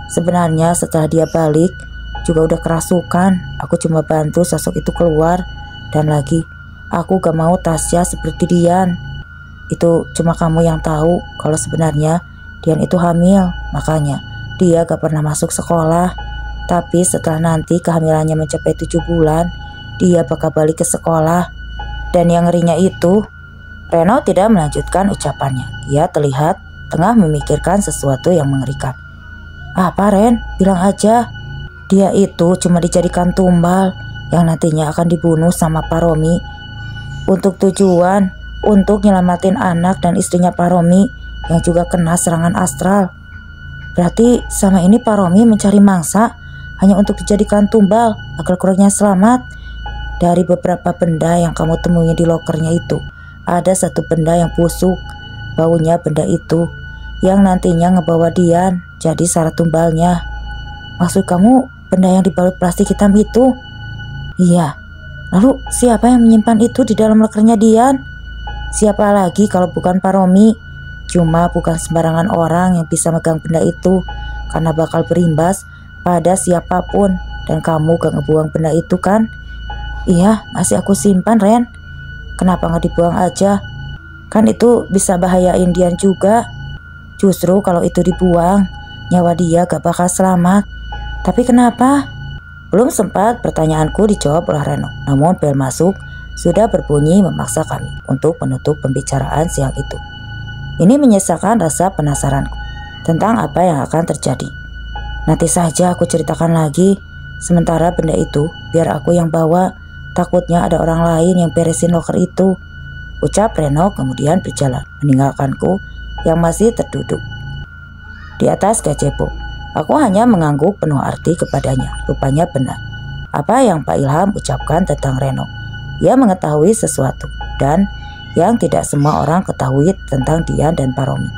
Sebenarnya setelah dia balik juga udah kerasukan. Aku cuma bantu sosok itu keluar. Dan lagi aku gak mau Tasya seperti Dian. Itu cuma kamu yang tahu kalau sebenarnya Dian itu hamil. Makanya dia gak pernah masuk sekolah. Tapi setelah nanti kehamilannya mencapai 7 bulan, dia bakal balik ke sekolah. Dan yang ngerinya itu, Reno tidak melanjutkan ucapannya. Ia terlihat tengah memikirkan sesuatu yang mengerikan. Apa, Ren? Bilang aja. Dia itu cuma dijadikan tumbal yang nantinya akan dibunuh sama Pak Romi. Untuk tujuan untuk nyelamatin anak dan istrinya Pak Romi yang juga kena serangan astral. Berarti sama ini Pak Romi mencari mangsa hanya untuk dijadikan tumbal agar keluarganya selamat. Dari beberapa benda yang kamu temui di lokernya itu, ada satu benda yang busuk. Baunya benda itu yang nantinya ngebawa Dian jadi syarat tumbalnya. Maksud kamu benda yang dibalut plastik hitam itu? Iya. Lalu siapa yang menyimpan itu di dalam lokernya Dian? Siapa lagi kalau bukan Pak Romi? Cuma bukan sembarangan orang yang bisa megang benda itu, karena bakal berimbas pada siapapun. Dan kamu gak ngebuang benda itu kan? Iya, masih aku simpan, Ren. Kenapa gak dibuang aja? Kan itu bisa bahayain Dian juga. Justru kalau itu dibuang, nyawa dia gak bakal selamat. Tapi kenapa? Belum sempat pertanyaanku dijawab oleh Reno. Namun bel masuk sudah berbunyi memaksa kami untuk menutup pembicaraan siang itu. Ini menyisakan rasa penasaranku tentang apa yang akan terjadi. Nanti saja aku ceritakan lagi. Sementara benda itu biar aku yang bawa. Takutnya ada orang lain yang beresin loker itu. Ucap Reno kemudian berjalan meninggalkanku yang masih terduduk di atas gazebo. Aku hanya mengangguk penuh arti kepadanya. Rupanya benar apa yang Pak Ilham ucapkan tentang Reno. Ia mengetahui sesuatu dan yang tidak semua orang ketahui tentang Dian dan Pak Romi.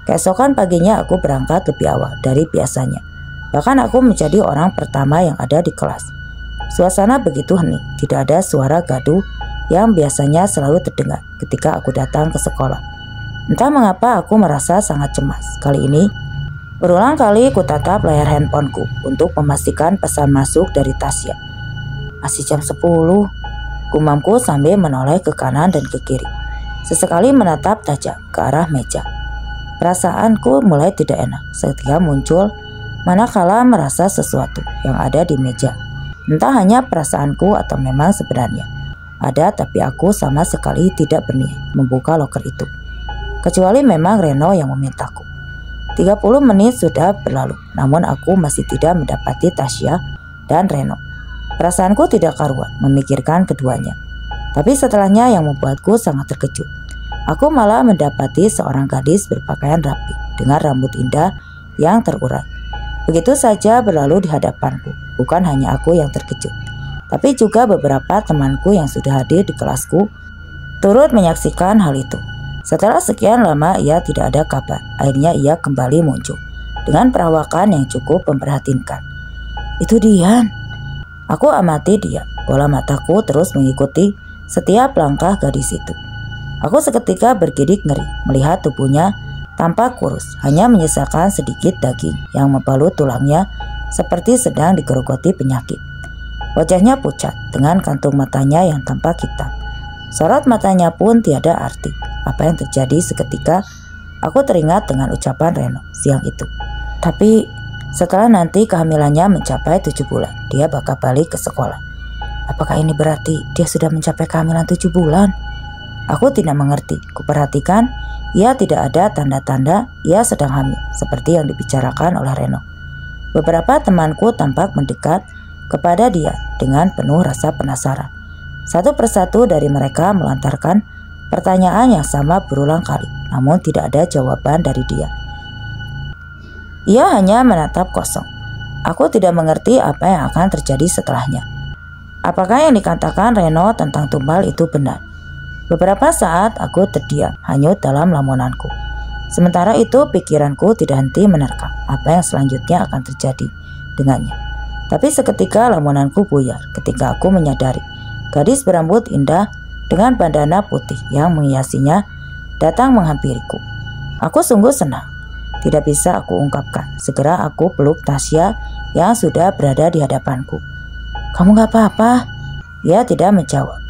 Keesokan paginya aku berangkat lebih awal dari biasanya. Bahkan aku menjadi orang pertama yang ada di kelas. Suasana begitu hening, tidak ada suara gaduh yang biasanya selalu terdengar ketika aku datang ke sekolah. Entah mengapa aku merasa sangat cemas. Kali ini berulang kali ku tatap layar handphoneku untuk memastikan pesan masuk dari Tasya. Masih jam 10, gumamku sambil menoleh ke kanan dan ke kiri. Sesekali menatap tajam ke arah meja. Perasaanku mulai tidak enak ketika muncul manakala merasa sesuatu yang ada di meja. Entah hanya perasaanku atau memang sebenarnya ada, tapi aku sama sekali tidak berniat membuka loker itu. Kecuali memang Reno yang memintaku. 30 menit sudah berlalu, namun aku masih tidak mendapati Tasya dan Reno. Perasaanku tidak karuan memikirkan keduanya. Tapi setelahnya yang membuatku sangat terkejut. Aku malah mendapati seorang gadis berpakaian rapi dengan rambut indah yang terurai. Begitu saja berlalu di hadapanku. Bukan hanya aku yang terkejut, tapi juga beberapa temanku yang sudah hadir di kelasku turut menyaksikan hal itu. Setelah sekian lama ia tidak ada kabar. Akhirnya ia kembali muncul dengan perawakan yang cukup memprihatinkan. Itu Dian. Aku amati dia. Bola mataku terus mengikuti setiap langkah gadis itu. Aku seketika bergidik ngeri melihat tubuhnya tampak kurus, hanya menyisakan sedikit daging yang membalut tulangnya seperti sedang digerogoti penyakit. Wajahnya pucat dengan kantung matanya yang tampak hitam. Sorot matanya pun tiada arti. Apa yang terjadi seketika aku teringat dengan ucapan Reno siang itu. Tapi setelah nanti kehamilannya mencapai 7 bulan, dia bakal balik ke sekolah. Apakah ini berarti dia sudah mencapai kehamilan 7 bulan? Aku tidak mengerti. Kuperhatikan Ia tidak ada tanda-tanda ia sedang hamil seperti yang dibicarakan oleh Reno. Beberapa temanku tampak mendekat kepada dia dengan penuh rasa penasaran. Satu persatu dari mereka melontarkan pertanyaan yang sama berulang kali, namun tidak ada jawaban dari dia. Ia hanya menatap kosong. Aku tidak mengerti apa yang akan terjadi setelahnya. Apakah yang dikatakan Reno tentang tumbal itu benar? Beberapa saat aku terdiam, hanyut dalam lamunanku. Sementara itu pikiranku tidak henti menerka apa yang selanjutnya akan terjadi dengannya. Tapi seketika lamunanku buyar ketika aku menyadari gadis berambut indah dengan bandana putih yang menghiasinya datang menghampiriku. Aku sungguh senang. Tidak bisa aku ungkapkan. Segera aku peluk Tasya yang sudah berada di hadapanku. "Kamu gak apa-apa?" Ia tidak menjawab,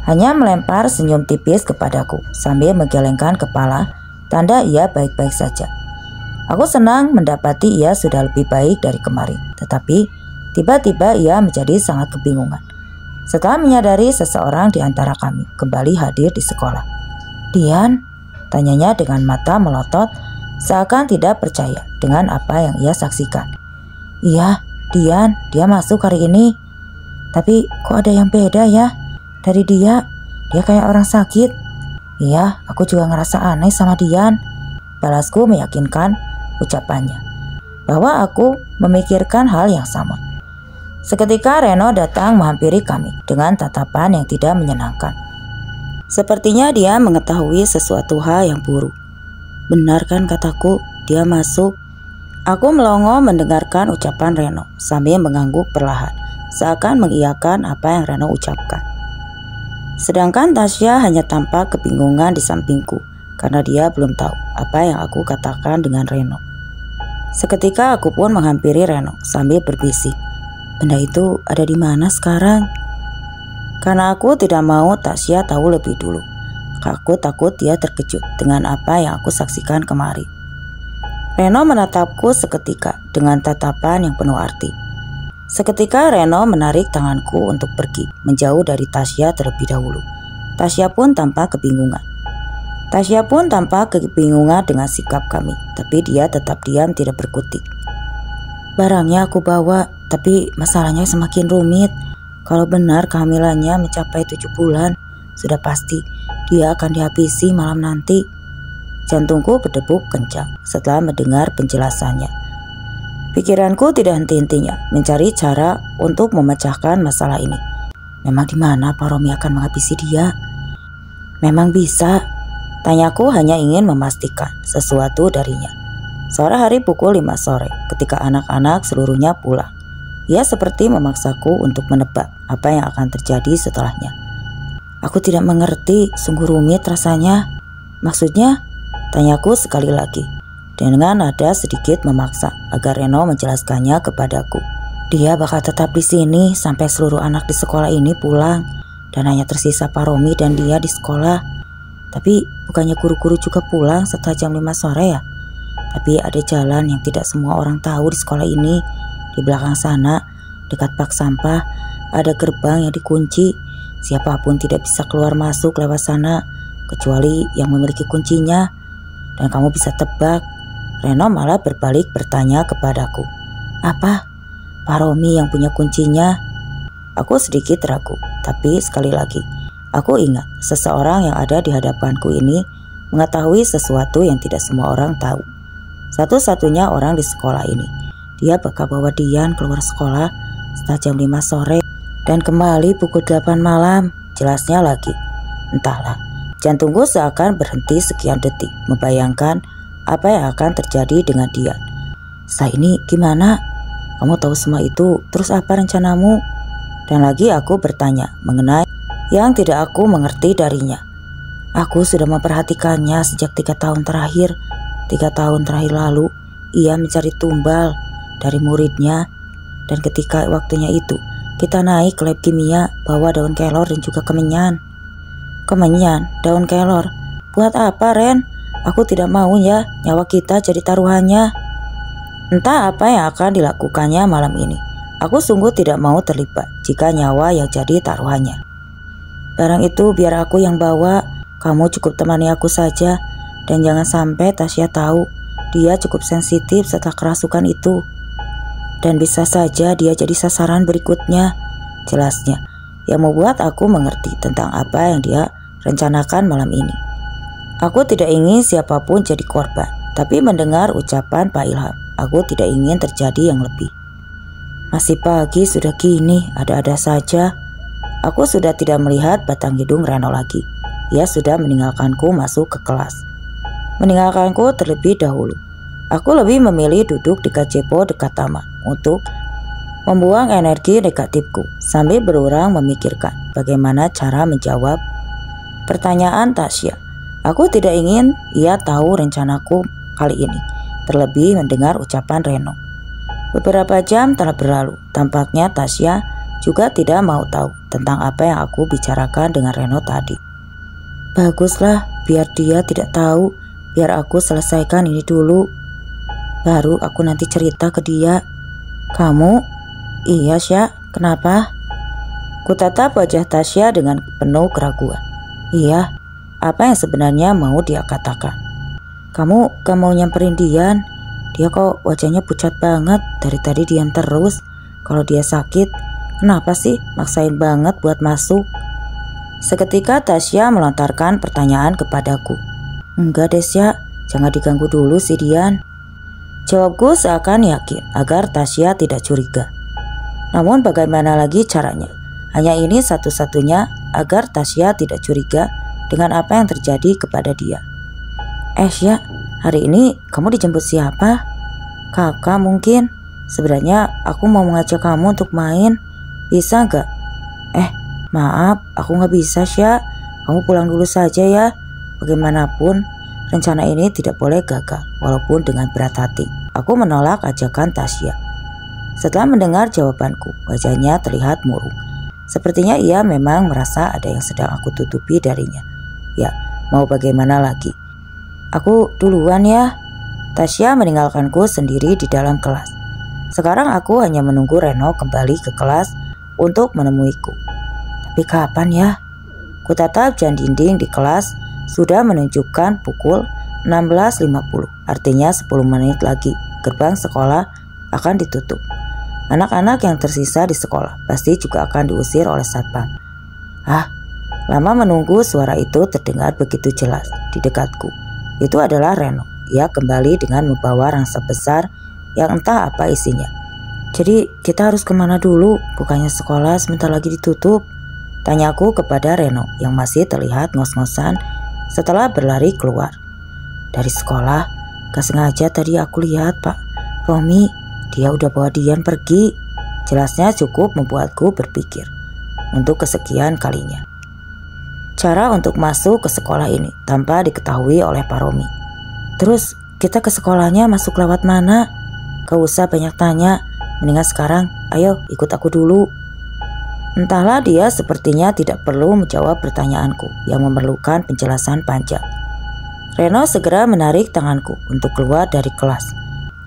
hanya melempar senyum tipis kepadaku sambil menggelengkan kepala, tanda ia baik-baik saja. Aku senang mendapati ia sudah lebih baik dari kemarin, tetapi tiba-tiba ia menjadi sangat kebingungan setelah menyadari seseorang di antara kami kembali hadir di sekolah. "Dian?" tanyanya dengan mata melotot, seakan tidak percaya dengan apa yang ia saksikan. "Iya, Dian, dia masuk hari ini. Tapi kok ada yang beda ya dari dia? Dia kayak orang sakit." "Iya, aku juga ngerasa aneh sama Dian," balasku meyakinkan ucapannya bahwa aku memikirkan hal yang sama. Seketika Reno datang menghampiri kami dengan tatapan yang tidak menyenangkan. Sepertinya dia mengetahui sesuatu hal yang buruk. "Benar kan kataku, dia masuk?" Aku melongo mendengarkan ucapan Reno sambil mengangguk perlahan, seakan mengiyakan apa yang Reno ucapkan. Sedangkan Tasya hanya tampak kebingungan di sampingku karena dia belum tahu apa yang aku katakan dengan Reno. Seketika aku pun menghampiri Reno sambil berbisik, "Benda itu ada di mana sekarang?" Karena aku tidak mau Tasya tahu lebih dulu. Aku takut dia terkejut dengan apa yang aku saksikan kemarin. Reno menatapku seketika dengan tatapan yang penuh arti. Seketika Reno menarik tanganku untuk pergi menjauh dari Tasya terlebih dahulu. Tasya pun tampak kebingungan. Dengan sikap kami, tapi dia tetap diam tidak berkutik. "Barangnya aku bawa, tapi masalahnya semakin rumit. Kalau benar kehamilannya mencapai 7 bulan, sudah pasti dia akan dihabisi malam nanti." Jantungku berdebuk kencang setelah mendengar penjelasannya. Pikiranku tidak henti-hentinya mencari cara untuk memecahkan masalah ini. Memang di mana Pak Romi akan menghabisi dia? Memang bisa? Tanyaku hanya ingin memastikan sesuatu darinya. Sore hari pukul 5 sore ketika anak-anak seluruhnya pulang. Ia seperti memaksaku untuk menebak apa yang akan terjadi setelahnya. "Aku tidak mengerti, sungguh rumit rasanya." "Maksudnya?" tanyaku sekali lagi dengan nada sedikit memaksa agar Reno menjelaskannya kepadaku. "Dia bakal tetap di sini sampai seluruh anak di sekolah ini pulang dan hanya tersisa Pak Romi dan dia di sekolah. Tapi bukannya guru-guru juga pulang setelah jam 5 sore ya? Tapi ada jalan yang tidak semua orang tahu di sekolah ini. Di belakang sana, dekat bak sampah, ada gerbang yang dikunci. Siapapun tidak bisa keluar masuk lewat sana kecuali yang memiliki kuncinya. Dan kamu bisa tebak." Reno malah berbalik bertanya kepadaku, "Apa? Pak Romi yang punya kuncinya?" Aku sedikit ragu, tapi sekali lagi aku ingat seseorang yang ada di hadapanku ini mengetahui sesuatu yang tidak semua orang tahu. Satu-satunya orang di sekolah ini. Dia bakal bawa Dian keluar sekolah setelah jam 5 sore dan kembali pukul 8 malam. Jelasnya lagi, entahlah. Jantungku seakan berhenti sekian detik membayangkan apa yang akan terjadi dengan Dian. "Setelah ini gimana? Kamu tahu semua itu, terus apa rencanamu?" Dan lagi aku bertanya mengenai yang tidak aku mengerti darinya. Aku sudah memperhatikannya sejak 3 tahun terakhir. 3 tahun terakhir lalu ia mencari tumbal dari muridnya. Dan ketika waktunya itu kita naik ke lab kimia bawa daun kelor dan juga kemenyan. "Kemenyan, daun kelor. Buat apa, Ren? Aku tidak mau ya nyawa kita jadi taruhannya." Entah apa yang akan dilakukannya malam ini. Aku sungguh tidak mau terlibat jika nyawa yang jadi taruhannya. "Barang itu biar aku yang bawa. Kamu cukup temani aku saja. Dan jangan sampai Tasya tahu dia cukup sensitif setelah kerasukan itu. Dan bisa saja dia jadi sasaran berikutnya, jelasnya, yang membuat aku mengerti tentang apa yang dia rencanakan malam ini. Aku tidak ingin siapapun jadi korban, tapi mendengar ucapan Pak Ilham, aku tidak ingin terjadi yang lebih. Masih pagi sudah gini, ada-ada saja. Aku sudah tidak melihat batang hidung Reno lagi. Ia sudah meninggalkanku masuk ke kelas. Meninggalkanku terlebih dahulu. Aku lebih memilih duduk di gazebo dekat taman untuk membuang energi negatifku sambil berurang memikirkan bagaimana cara menjawab pertanyaan Tasya. Aku tidak ingin ia tahu rencanaku kali ini, terlebih mendengar ucapan Reno. Beberapa jam telah berlalu, tampaknya Tasya juga tidak mau tahu tentang apa yang aku bicarakan dengan Reno tadi. Baguslah, biar dia tidak tahu. Biar aku selesaikan ini dulu, baru aku nanti cerita ke dia. Kamu? Iya Sya, kenapa? Kutatap wajah Tasya dengan penuh keraguan. Iya, apa yang sebenarnya mau dia katakan? Kamu gak mau nyamperin Dian? Dia kok wajahnya pucat banget, dari tadi diam terus. Kalau dia sakit, kenapa sih maksain banget buat masuk? Seketika Tasya melontarkan pertanyaan kepadaku. Enggak Desya, jangan diganggu dulu si Dian. Jawabku seakan yakin agar Tasya tidak curiga. Namun bagaimana lagi caranya? Hanya ini satu-satunya agar Tasya tidak curiga dengan apa yang terjadi kepada dia. Sya, hari ini kamu dijemput siapa? Kakak mungkin. Sebenarnya aku mau mengajak kamu untuk main. Bisa gak? Maaf, aku gak bisa Sya. Kamu pulang dulu saja ya. Bagaimanapun, rencana ini tidak boleh gagal, walaupun dengan berat hati. Aku menolak ajakan Tasya. Setelah mendengar jawabanku, wajahnya terlihat murung. Sepertinya ia memang merasa ada yang sedang aku tutupi darinya. Ya, mau bagaimana lagi? Aku duluan ya. Tasya meninggalkanku sendiri di dalam kelas. Sekarang aku hanya menunggu Reno kembali ke kelas untuk menemuiku. Tapi kapan ya? Kutatap jam dinding di kelas sudah menunjukkan pukul 16.50, artinya 10 menit lagi gerbang sekolah akan ditutup. Anak-anak yang tersisa di sekolah pasti juga akan diusir oleh satpam. Lama menunggu, suara itu terdengar begitu jelas di dekatku. Itu adalah Reno. Ia kembali dengan membawa rangsa besar yang entah apa isinya. Jadi kita harus kemana dulu? Bukannya sekolah sebentar lagi ditutup? Tanyaku kepada Reno yang masih terlihat ngos-ngosan setelah berlari keluar dari sekolah. Gak sengaja tadi aku lihat Pak Romi, dia udah bawa Dian pergi. Jelasnya cukup membuatku berpikir untuk kesekian kalinya. Cara untuk masuk ke sekolah ini tanpa diketahui oleh Pak Romi. Terus kita ke sekolahnya masuk lewat mana? Gak usah banyak tanya, mendingan sekarang ayo ikut aku dulu. Entahlah, dia sepertinya tidak perlu menjawab pertanyaanku yang memerlukan penjelasan panjang. Reno segera menarik tanganku untuk keluar dari kelas.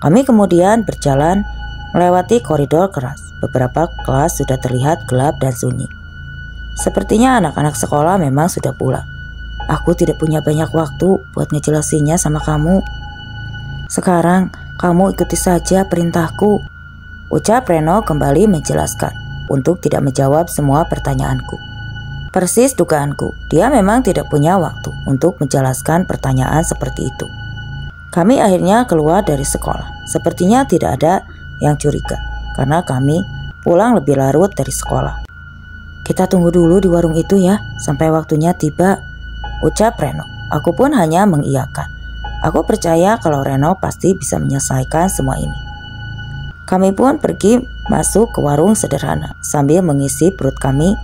Kami kemudian berjalan melewati koridor keras. Beberapa kelas sudah terlihat gelap dan sunyi. Sepertinya anak-anak sekolah memang sudah pulang. Aku tidak punya banyak waktu buat ngejelasinnya sama kamu. Sekarang kamu ikuti saja perintahku, ucap Reno kembali menjelaskan untuk tidak menjawab semua pertanyaanku. Persis dugaanku, dia memang tidak punya waktu untuk menjelaskan pertanyaan seperti itu. Kami akhirnya keluar dari sekolah. Sepertinya tidak ada yang curiga karena kami pulang lebih larut dari sekolah. Kita tunggu dulu di warung itu ya sampai waktunya tiba, ucap Reno. Aku pun hanya mengiyakan. Aku percaya kalau Reno pasti bisa menyelesaikan semua ini. Kami pun pergi masuk ke warung sederhana sambil mengisi perut kami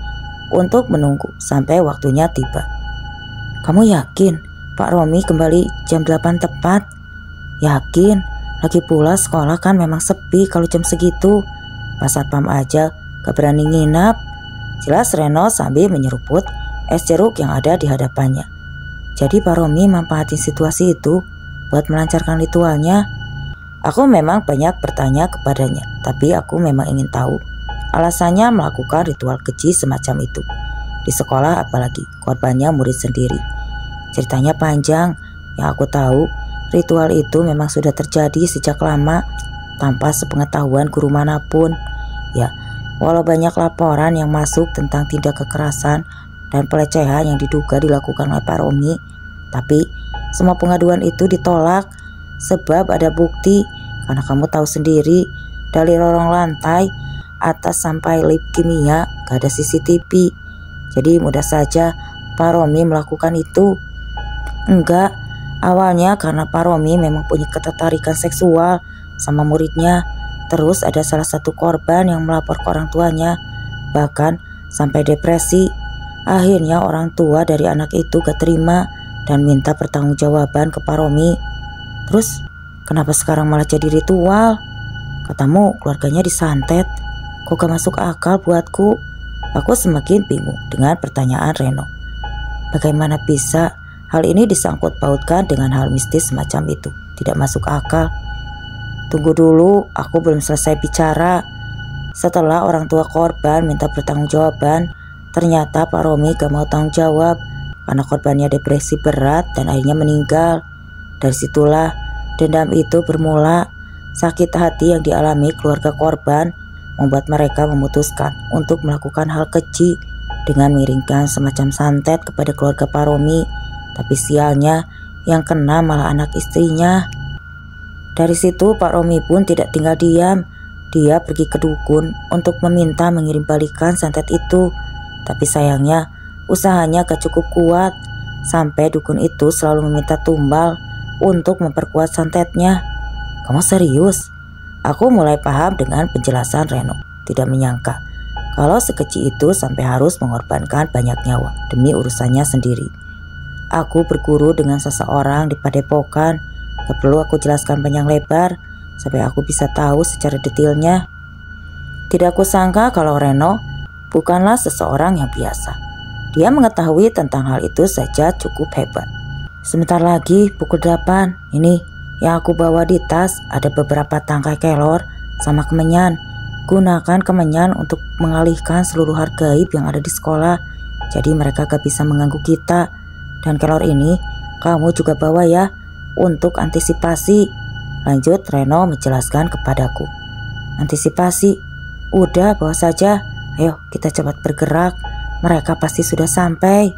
untuk menunggu sampai waktunya tiba. Kamu yakin Pak Romi kembali jam 8 tepat? Yakin, lagi pula sekolah kan memang sepi kalau jam segitu. Pak Satpam aja gak berani nginap, jelas Reno sambil menyeruput es jeruk yang ada di hadapannya. Jadi Pak Romi manfaatin situasi itu buat melancarkan ritualnya. Aku memang banyak bertanya kepadanya, tapi aku memang ingin tahu alasannya melakukan ritual keji semacam itu. Di sekolah apalagi, korbannya murid sendiri. Ceritanya panjang, Yang aku tahu, ritual itu memang sudah terjadi sejak lama tanpa sepengetahuan guru manapun. Ya, walau banyak laporan yang masuk tentang tindak kekerasan dan pelecehan yang diduga dilakukan oleh Pak Romi, tapi semua pengaduan itu ditolak sebab ada bukti. Karena kamu tahu sendiri, dari lorong lantai atas sampai lift kimia gak ada CCTV. Jadi mudah saja Pak Romi melakukan itu. Enggak, awalnya karena Pak Romi memang punya ketertarikan seksual sama muridnya. Terus ada salah satu korban yang melapor ke orang tuanya, bahkan sampai depresi. Akhirnya orang tua dari anak itu gak terima dan minta pertanggungjawaban ke Pak Romi. Terus kenapa sekarang malah jadi ritual? Katamu keluarganya disantet. Kok gak masuk akal buatku? Aku semakin bingung dengan pertanyaan Reno. Bagaimana bisa hal ini disangkut pautkan dengan hal mistis semacam itu? Tidak masuk akal. Tunggu dulu, aku belum selesai bicara. Setelah orang tua korban minta pertanggungjawaban, ternyata Pak Romi gak mau tanggung jawab karena korbannya depresi berat dan akhirnya meninggal. Dari situlah dendam itu bermula. Sakit hati yang dialami keluarga korban membuat mereka memutuskan untuk melakukan hal keji dengan mengirimkan semacam santet kepada keluarga Pak Romi. Tapi sialnya yang kena malah anak istrinya. Dari situ Pak Romi pun tidak tinggal diam. Dia pergi ke dukun untuk meminta mengirim balikan santet itu. Tapi sayangnya usahanya gak cukup kuat. Sampai dukun itu selalu meminta tumbal untuk memperkuat santetnya. Kamu serius? Aku mulai paham dengan penjelasan Reno. Tidak menyangka kalau sekecil itu sampai harus mengorbankan banyak nyawa demi urusannya sendiri. Aku berguru dengan seseorang di padepokan. Gak perlu aku jelaskan panjang lebar sampai aku bisa tahu secara detailnya. Tidak aku sangka kalau Reno bukanlah seseorang yang biasa. Dia mengetahui tentang hal itu saja cukup hebat. Sebentar lagi pukul 8. Ini yang aku bawa di tas ada beberapa tangkai kelor sama kemenyan. Gunakan kemenyan untuk mengalihkan seluruh hal gaib yang ada di sekolah. Jadi mereka gak bisa mengganggu kita. Dan kelor ini kamu juga bawa ya untuk antisipasi. Lanjut Reno menjelaskan kepadaku. Antisipasi? Udah bawa saja. Ayo kita cepat bergerak. Mereka pasti sudah sampai.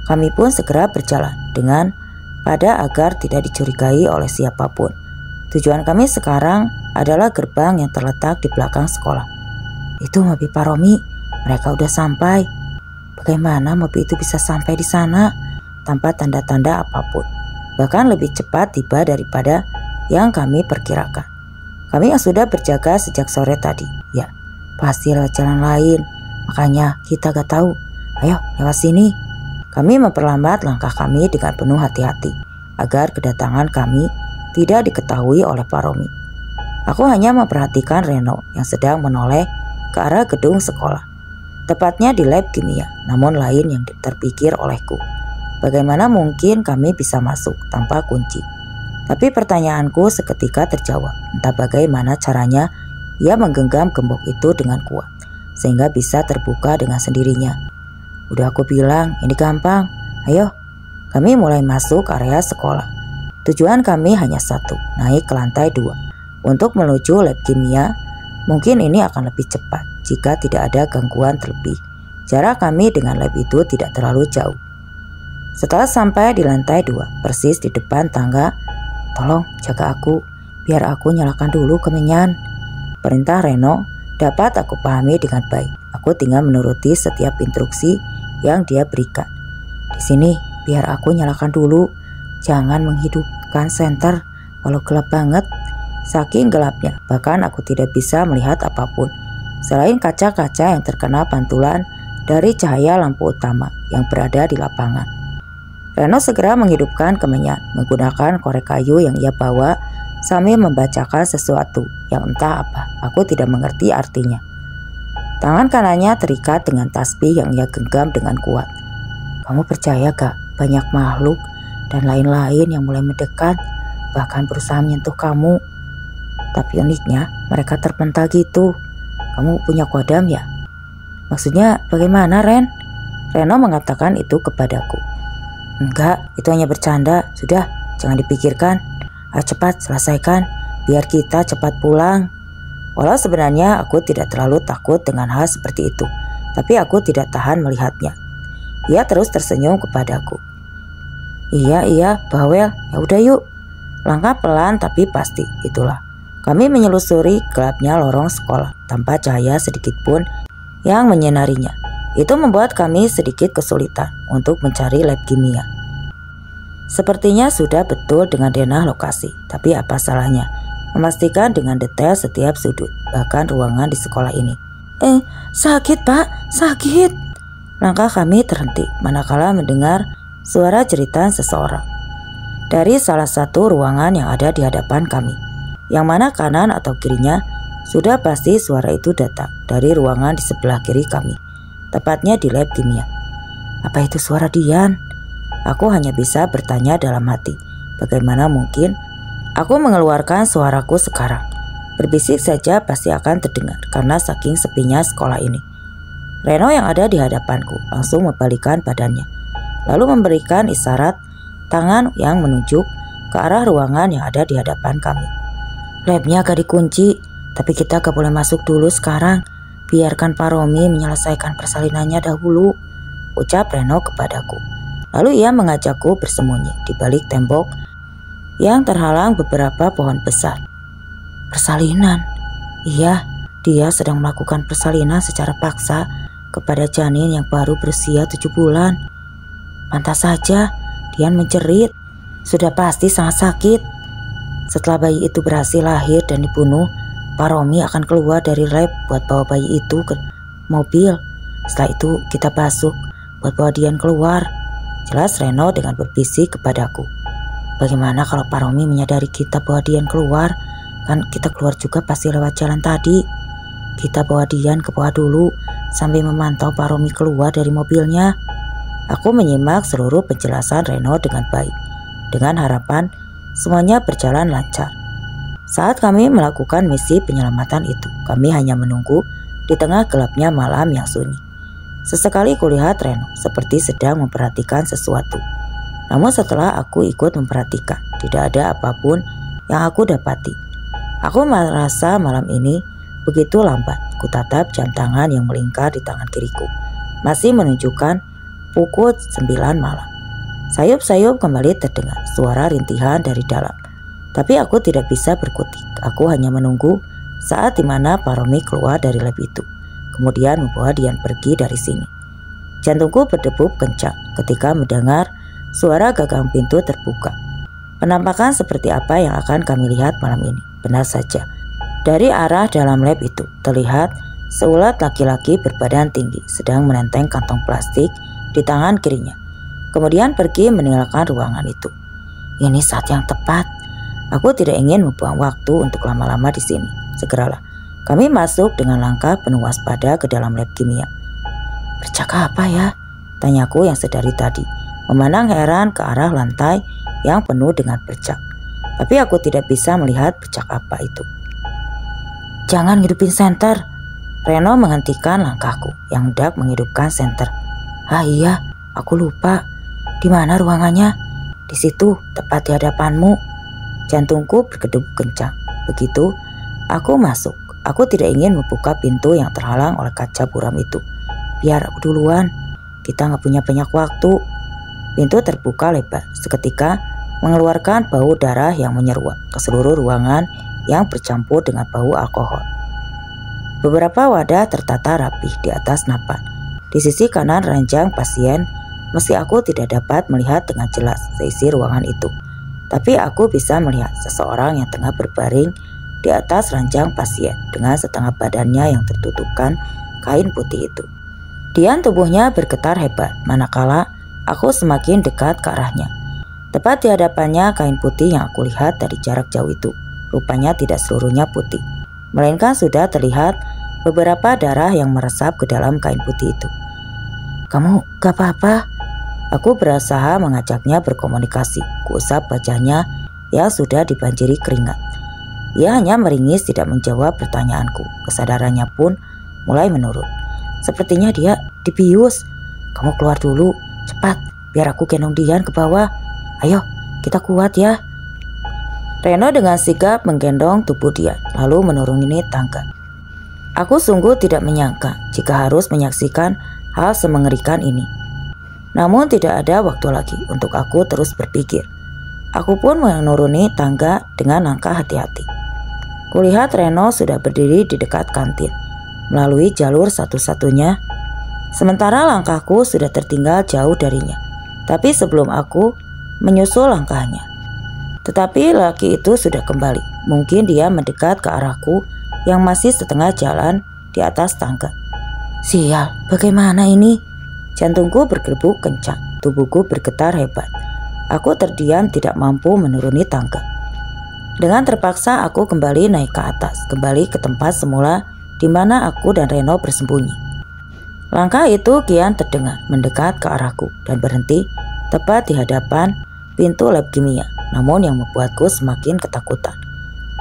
Kami pun segera berjalan dengan pada agar tidak dicurigai oleh siapapun. Tujuan kami sekarang adalah gerbang yang terletak di belakang sekolah. Itu mobil Pak Romi. Mereka udah sampai. Bagaimana mobil itu bisa sampai di sana tanpa tanda-tanda apapun? Bahkan lebih cepat tiba daripada yang kami perkirakan. Kami yang sudah berjaga sejak sore tadi. Ya, pasti lewat jalan lain. Makanya kita gak tahu. Ayo lewat sini. Kami memperlambat langkah kami dengan penuh hati-hati agar kedatangan kami tidak diketahui oleh Pak Romi. Aku hanya memperhatikan Reno yang sedang menoleh ke arah gedung sekolah, tepatnya di lab kimia. Namun lain yang terpikir olehku, bagaimana mungkin kami bisa masuk tanpa kunci? Tapi pertanyaanku seketika terjawab. Entah bagaimana caranya ia menggenggam gembok itu dengan kuat sehingga bisa terbuka dengan sendirinya. Udah aku bilang ini gampang. Ayo. Kami mulai masuk area sekolah. Tujuan kami hanya satu, naik ke lantai 2 untuk menuju lab kimia. Mungkin ini akan lebih cepat jika tidak ada gangguan terlebih. Jarak kami dengan lab itu tidak terlalu jauh. Setelah sampai di lantai 2, persis di depan tangga, tolong jaga aku, biar aku nyalakan dulu kemenyan. Perintah Reno dapat aku pahami dengan baik. Aku tinggal menuruti setiap instruksi yang dia berikan. Di sini biar aku nyalakan dulu. Jangan menghidupkan senter walau gelap banget. Saking gelapnya, bahkan aku tidak bisa melihat apapun selain kaca-kaca yang terkena pantulan dari cahaya lampu utama yang berada di lapangan. Reno segera menghidupkan kemenyan menggunakan korek kayu yang ia bawa sambil membacakan sesuatu yang entah apa. Aku tidak mengerti artinya. Tangan kanannya terikat dengan tasbih yang ia genggam dengan kuat. Kamu percaya gak? Banyak makhluk dan lain-lain yang mulai mendekat, bahkan berusaha menyentuh kamu. Tapi uniknya mereka terpental gitu. Kamu punya kodam ya? Maksudnya bagaimana Ren? Reno mengatakan itu kepadaku. Enggak, itu hanya bercanda. Sudah, jangan dipikirkan. Ayo cepat selesaikan, biar kita cepat pulang. Walau sebenarnya aku tidak terlalu takut dengan hal seperti itu, tapi aku tidak tahan melihatnya. Ia terus tersenyum kepadaku. Iya, bawel. Ya udah yuk. Langkah pelan tapi pasti, itulah. Kami menyelusuri gelapnya lorong sekolah tanpa cahaya sedikit pun yang menyinarinya. Itu membuat kami sedikit kesulitan untuk mencari lab kimia. Sepertinya sudah betul dengan denah lokasi, tapi apa salahnya memastikan dengan detail setiap sudut, bahkan ruangan di sekolah ini. Sakit pak, sakit. Langkah kami terhenti manakala mendengar suara jeritan seseorang dari salah satu ruangan yang ada di hadapan kami. Yang mana kanan atau kirinya sudah pasti suara itu datang dari ruangan di sebelah kiri kami, tepatnya di lab kimia. Apa itu suara Dian? Aku hanya bisa bertanya dalam hati, bagaimana mungkin aku mengeluarkan suaraku sekarang? Berbisik saja pasti akan terdengar karena saking sepinya sekolah ini. Reno yang ada di hadapanku langsung membalikkan badannya, lalu memberikan isyarat tangan yang menunjuk ke arah ruangan yang ada di hadapan kami. Labnya gak dikunci, tapi kita gak boleh masuk dulu sekarang. Biarkan Pak Romi menyelesaikan persalinannya dahulu, ucap Reno kepadaku. Lalu ia mengajakku bersembunyi di balik tembok yang terhalang beberapa pohon besar. Persalinan? Iya, dia sedang melakukan persalinan secara paksa kepada janin yang baru berusia 7 bulan. Pantas saja Dian menjerit. Sudah pasti sangat sakit. Setelah bayi itu berhasil lahir dan dibunuh, Pak Romi akan keluar dari lab buat bawa bayi itu ke mobil. Setelah itu kita basuh buat bawa Dian keluar, jelas Reno dengan berbisik kepadaku. Bagaimana kalau Pak Romi menyadari kita bawa Dian keluar? Kan kita keluar juga pasti lewat jalan tadi. Kita bawa Dian ke bawah dulu sambil memantau Pak Romi keluar dari mobilnya. Aku menyimak seluruh penjelasan Reno dengan baik, dengan harapan semuanya berjalan lancar. Saat kami melakukan misi penyelamatan itu, kami hanya menunggu di tengah gelapnya malam yang sunyi. Sesekali kulihat Reno seperti sedang memperhatikan sesuatu. Namun setelah aku ikut memperhatikan, tidak ada apapun yang aku dapati. Aku merasa malam ini begitu lambat. Kutatap jam tangan yang melingkar di tangan kiriku, masih menunjukkan pukul 9 malam. Sayup-sayup kembali terdengar suara rintihan dari dalam. Tapi aku tidak bisa berkutik. Aku hanya menunggu saat dimana Pak Romi keluar dari lab itu, kemudian membawa Dian pergi dari sini. Jantungku berdegup kencang ketika mendengar suara gagang pintu terbuka. Penampakan seperti apa yang akan kami lihat malam ini? Benar saja, dari arah dalam lab itu terlihat seulat laki-laki berbadan tinggi sedang menenteng kantong plastik di tangan kirinya, kemudian pergi meninggalkan ruangan itu. Ini saat yang tepat. Aku tidak ingin membuang waktu untuk lama-lama di sini. Segeralah kami masuk dengan langkah penuh waspada ke dalam lab kimia. Bercak apa ya? Tanyaku yang sedari tadi, memandang heran ke arah lantai yang penuh dengan bercak. Tapi aku tidak bisa melihat bercak apa itu. Jangan hidupin senter. Reno menghentikan langkahku yang hendak menghidupkan senter. Ah iya, aku lupa. Di mana ruangannya? Di situ, tepat di hadapanmu. Jantungku berdegup kencang. Begitu aku masuk, aku tidak ingin membuka pintu yang terhalang oleh kaca buram itu. Biar aku duluan, kita gak punya banyak waktu. Pintu terbuka lebar seketika, mengeluarkan bau darah yang menyeruak ke seluruh ruangan yang bercampur dengan bau alkohol. Beberapa wadah tertata rapih di atas napan. Di sisi kanan ranjang pasien, meski aku tidak dapat melihat dengan jelas seisi ruangan itu. Tapi aku bisa melihat seseorang yang tengah berbaring di atas ranjang pasien dengan setengah badannya yang tertutupkan kain putih itu. Dian tubuhnya bergetar hebat manakala aku semakin dekat ke arahnya. Tepat di hadapannya kain putih yang aku lihat dari jarak jauh itu. Rupanya tidak seluruhnya putih, melainkan sudah terlihat beberapa darah yang meresap ke dalam kain putih itu. Kamu gak apa-apa? Aku berusaha mengajaknya berkomunikasi. Kuusap wajahnya yang sudah dibanjiri keringat. Ia hanya meringis, tidak menjawab pertanyaanku. Kesadarannya pun mulai menurun. Sepertinya dia dibius. Kamu keluar dulu, cepat. biar aku gendong Dian ke bawah. Ayo, kita kuat ya. Reno dengan sigap menggendong tubuh Dian, lalu menuruni tangga. Aku sungguh tidak menyangka jika harus menyaksikan hal semengerikan ini. Namun tidak ada waktu lagi untuk aku terus berpikir. Aku pun menuruni tangga dengan langkah hati-hati. Kulihat Reno sudah berdiri di dekat kantin, melalui jalur satu-satunya. Sementara langkahku sudah tertinggal jauh darinya. Tapi sebelum aku menyusul langkahnya, tetapi laki itu sudah kembali. Mungkin dia mendekat ke arahku yang masih setengah jalan di atas tangga. Sial, bagaimana ini? Jantungku bergerebuk kencang, tubuhku bergetar hebat. Aku terdiam tidak mampu menuruni tangga. Dengan terpaksa aku kembali naik ke atas, kembali ke tempat semula di mana aku dan Reno bersembunyi. Langkah itu kian terdengar mendekat ke arahku dan berhenti tepat di hadapan pintu lab kimia. Namun yang membuatku semakin ketakutan,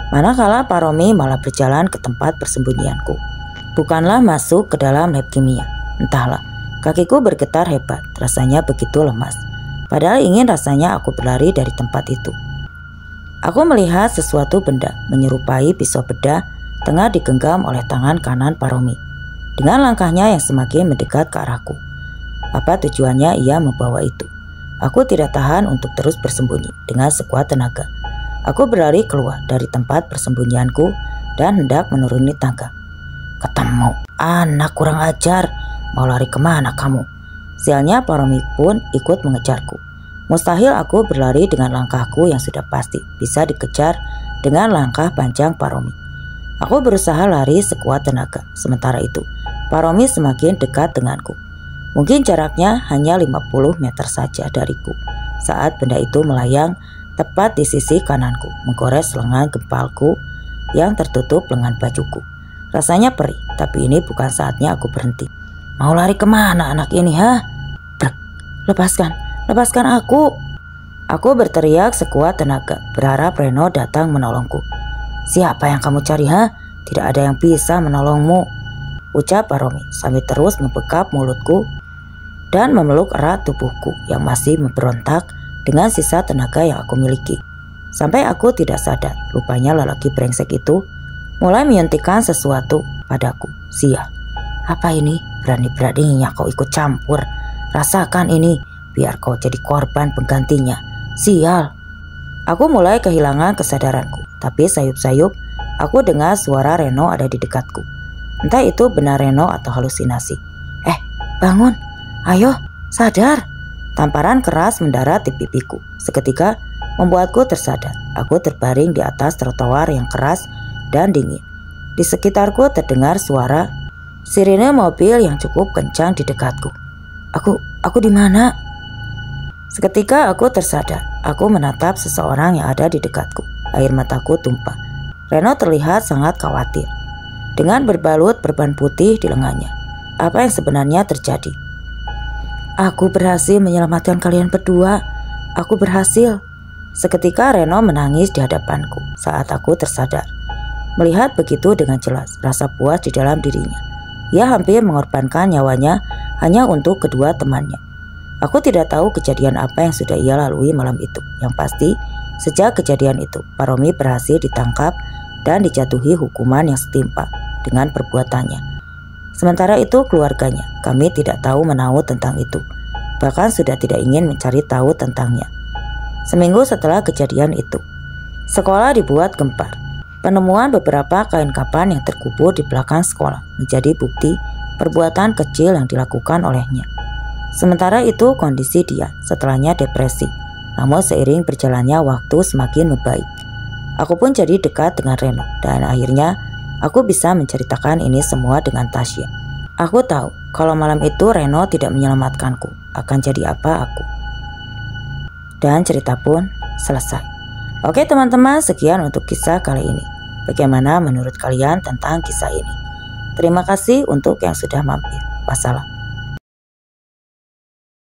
manakala Pak Romi malah berjalan ke tempat persembunyianku. Bukanlah masuk ke dalam lab kimia. Entahlah, kakiku bergetar hebat, rasanya begitu lemas. Padahal ingin rasanya aku berlari dari tempat itu. Aku melihat sesuatu benda menyerupai pisau bedah tengah digenggam oleh tangan kanan Pak Romi. Dengan langkahnya yang semakin mendekat ke arahku. Apa tujuannya ia membawa itu? Aku tidak tahan untuk terus bersembunyi. Dengan sekuat tenaga, aku berlari keluar dari tempat persembunyianku dan hendak menuruni tangga. Ketemu, anak kurang ajar, mau lari kemana kamu? Sialnya Pak Romi pun ikut mengejarku. Mustahil aku berlari dengan langkahku yang sudah pasti bisa dikejar dengan langkah panjang Pak Romi. Aku berusaha lari sekuat tenaga. Sementara itu, Pak Romi semakin dekat denganku. Mungkin jaraknya hanya 50 meter saja dariku saat benda itu melayang tepat di sisi kananku, menggores lengan gempalku yang tertutup lengan bajuku. Rasanya perih, tapi ini bukan saatnya aku berhenti. Mau lari kemana anak ini, ha? Brek, lepaskan aku. Aku berteriak sekuat tenaga, berharap Reno datang menolongku. Siapa yang kamu cari, ha? Tidak ada yang bisa menolongmu, ucap Pak Romi sambil terus membekap mulutku dan memeluk erat tubuhku yang masih memberontak dengan sisa tenaga yang aku miliki. Sampai aku tidak sadar, rupanya lelaki brengsek itu mulai menyuntikkan sesuatu padaku. Sial, apa ini? Berani-beraninya kau ikut campur. Rasakan ini, biar kau jadi korban penggantinya. Sial. Aku mulai kehilangan kesadaranku, tapi sayup-sayup aku dengar suara Reno ada di dekatku. Entah itu benar Reno atau halusinasi. Bangun, ayo, sadar. Tamparan keras mendarat di pipiku. Seketika membuatku tersadar. Aku terbaring di atas trotoar yang keras dan dingin. Di sekitarku terdengar suara sirine mobil yang cukup kencang di dekatku. Aku di mana? Seketika aku tersadar. Aku menatap seseorang yang ada di dekatku. Air mataku tumpah. Reno terlihat sangat khawatir dengan berbalut perban putih di lengannya. Apa yang sebenarnya terjadi? Aku berhasil menyelamatkan kalian berdua. Aku berhasil. Seketika Reno menangis di hadapanku saat aku tersadar. Melihat begitu dengan jelas rasa puas di dalam dirinya. Ia hampir mengorbankan nyawanya hanya untuk kedua temannya. Aku tidak tahu kejadian apa yang sudah ia lalui malam itu. Yang pasti, sejak kejadian itu, Pak Romi berhasil ditangkap dan dijatuhi hukuman yang setimpal dengan perbuatannya. Sementara itu keluarganya, kami tidak tahu menahu tentang itu. Bahkan sudah tidak ingin mencari tahu tentangnya. Seminggu setelah kejadian itu, sekolah dibuat gempar. Penemuan beberapa kain kapan yang terkubur di belakang sekolah menjadi bukti perbuatan kecil yang dilakukan olehnya. Sementara itu kondisi dia setelahnya depresi. Namun seiring berjalannya waktu semakin membaik. Aku pun jadi dekat dengan Reno dan akhirnya aku bisa menceritakan ini semua dengan Tasya. Aku tahu kalau malam itu Reno tidak menyelamatkanku, akan jadi apa aku. Dan cerita pun selesai. Oke teman-teman, sekian untuk kisah kali ini. Bagaimana menurut kalian tentang kisah ini? Terima kasih untuk yang sudah mampir. Wassalam.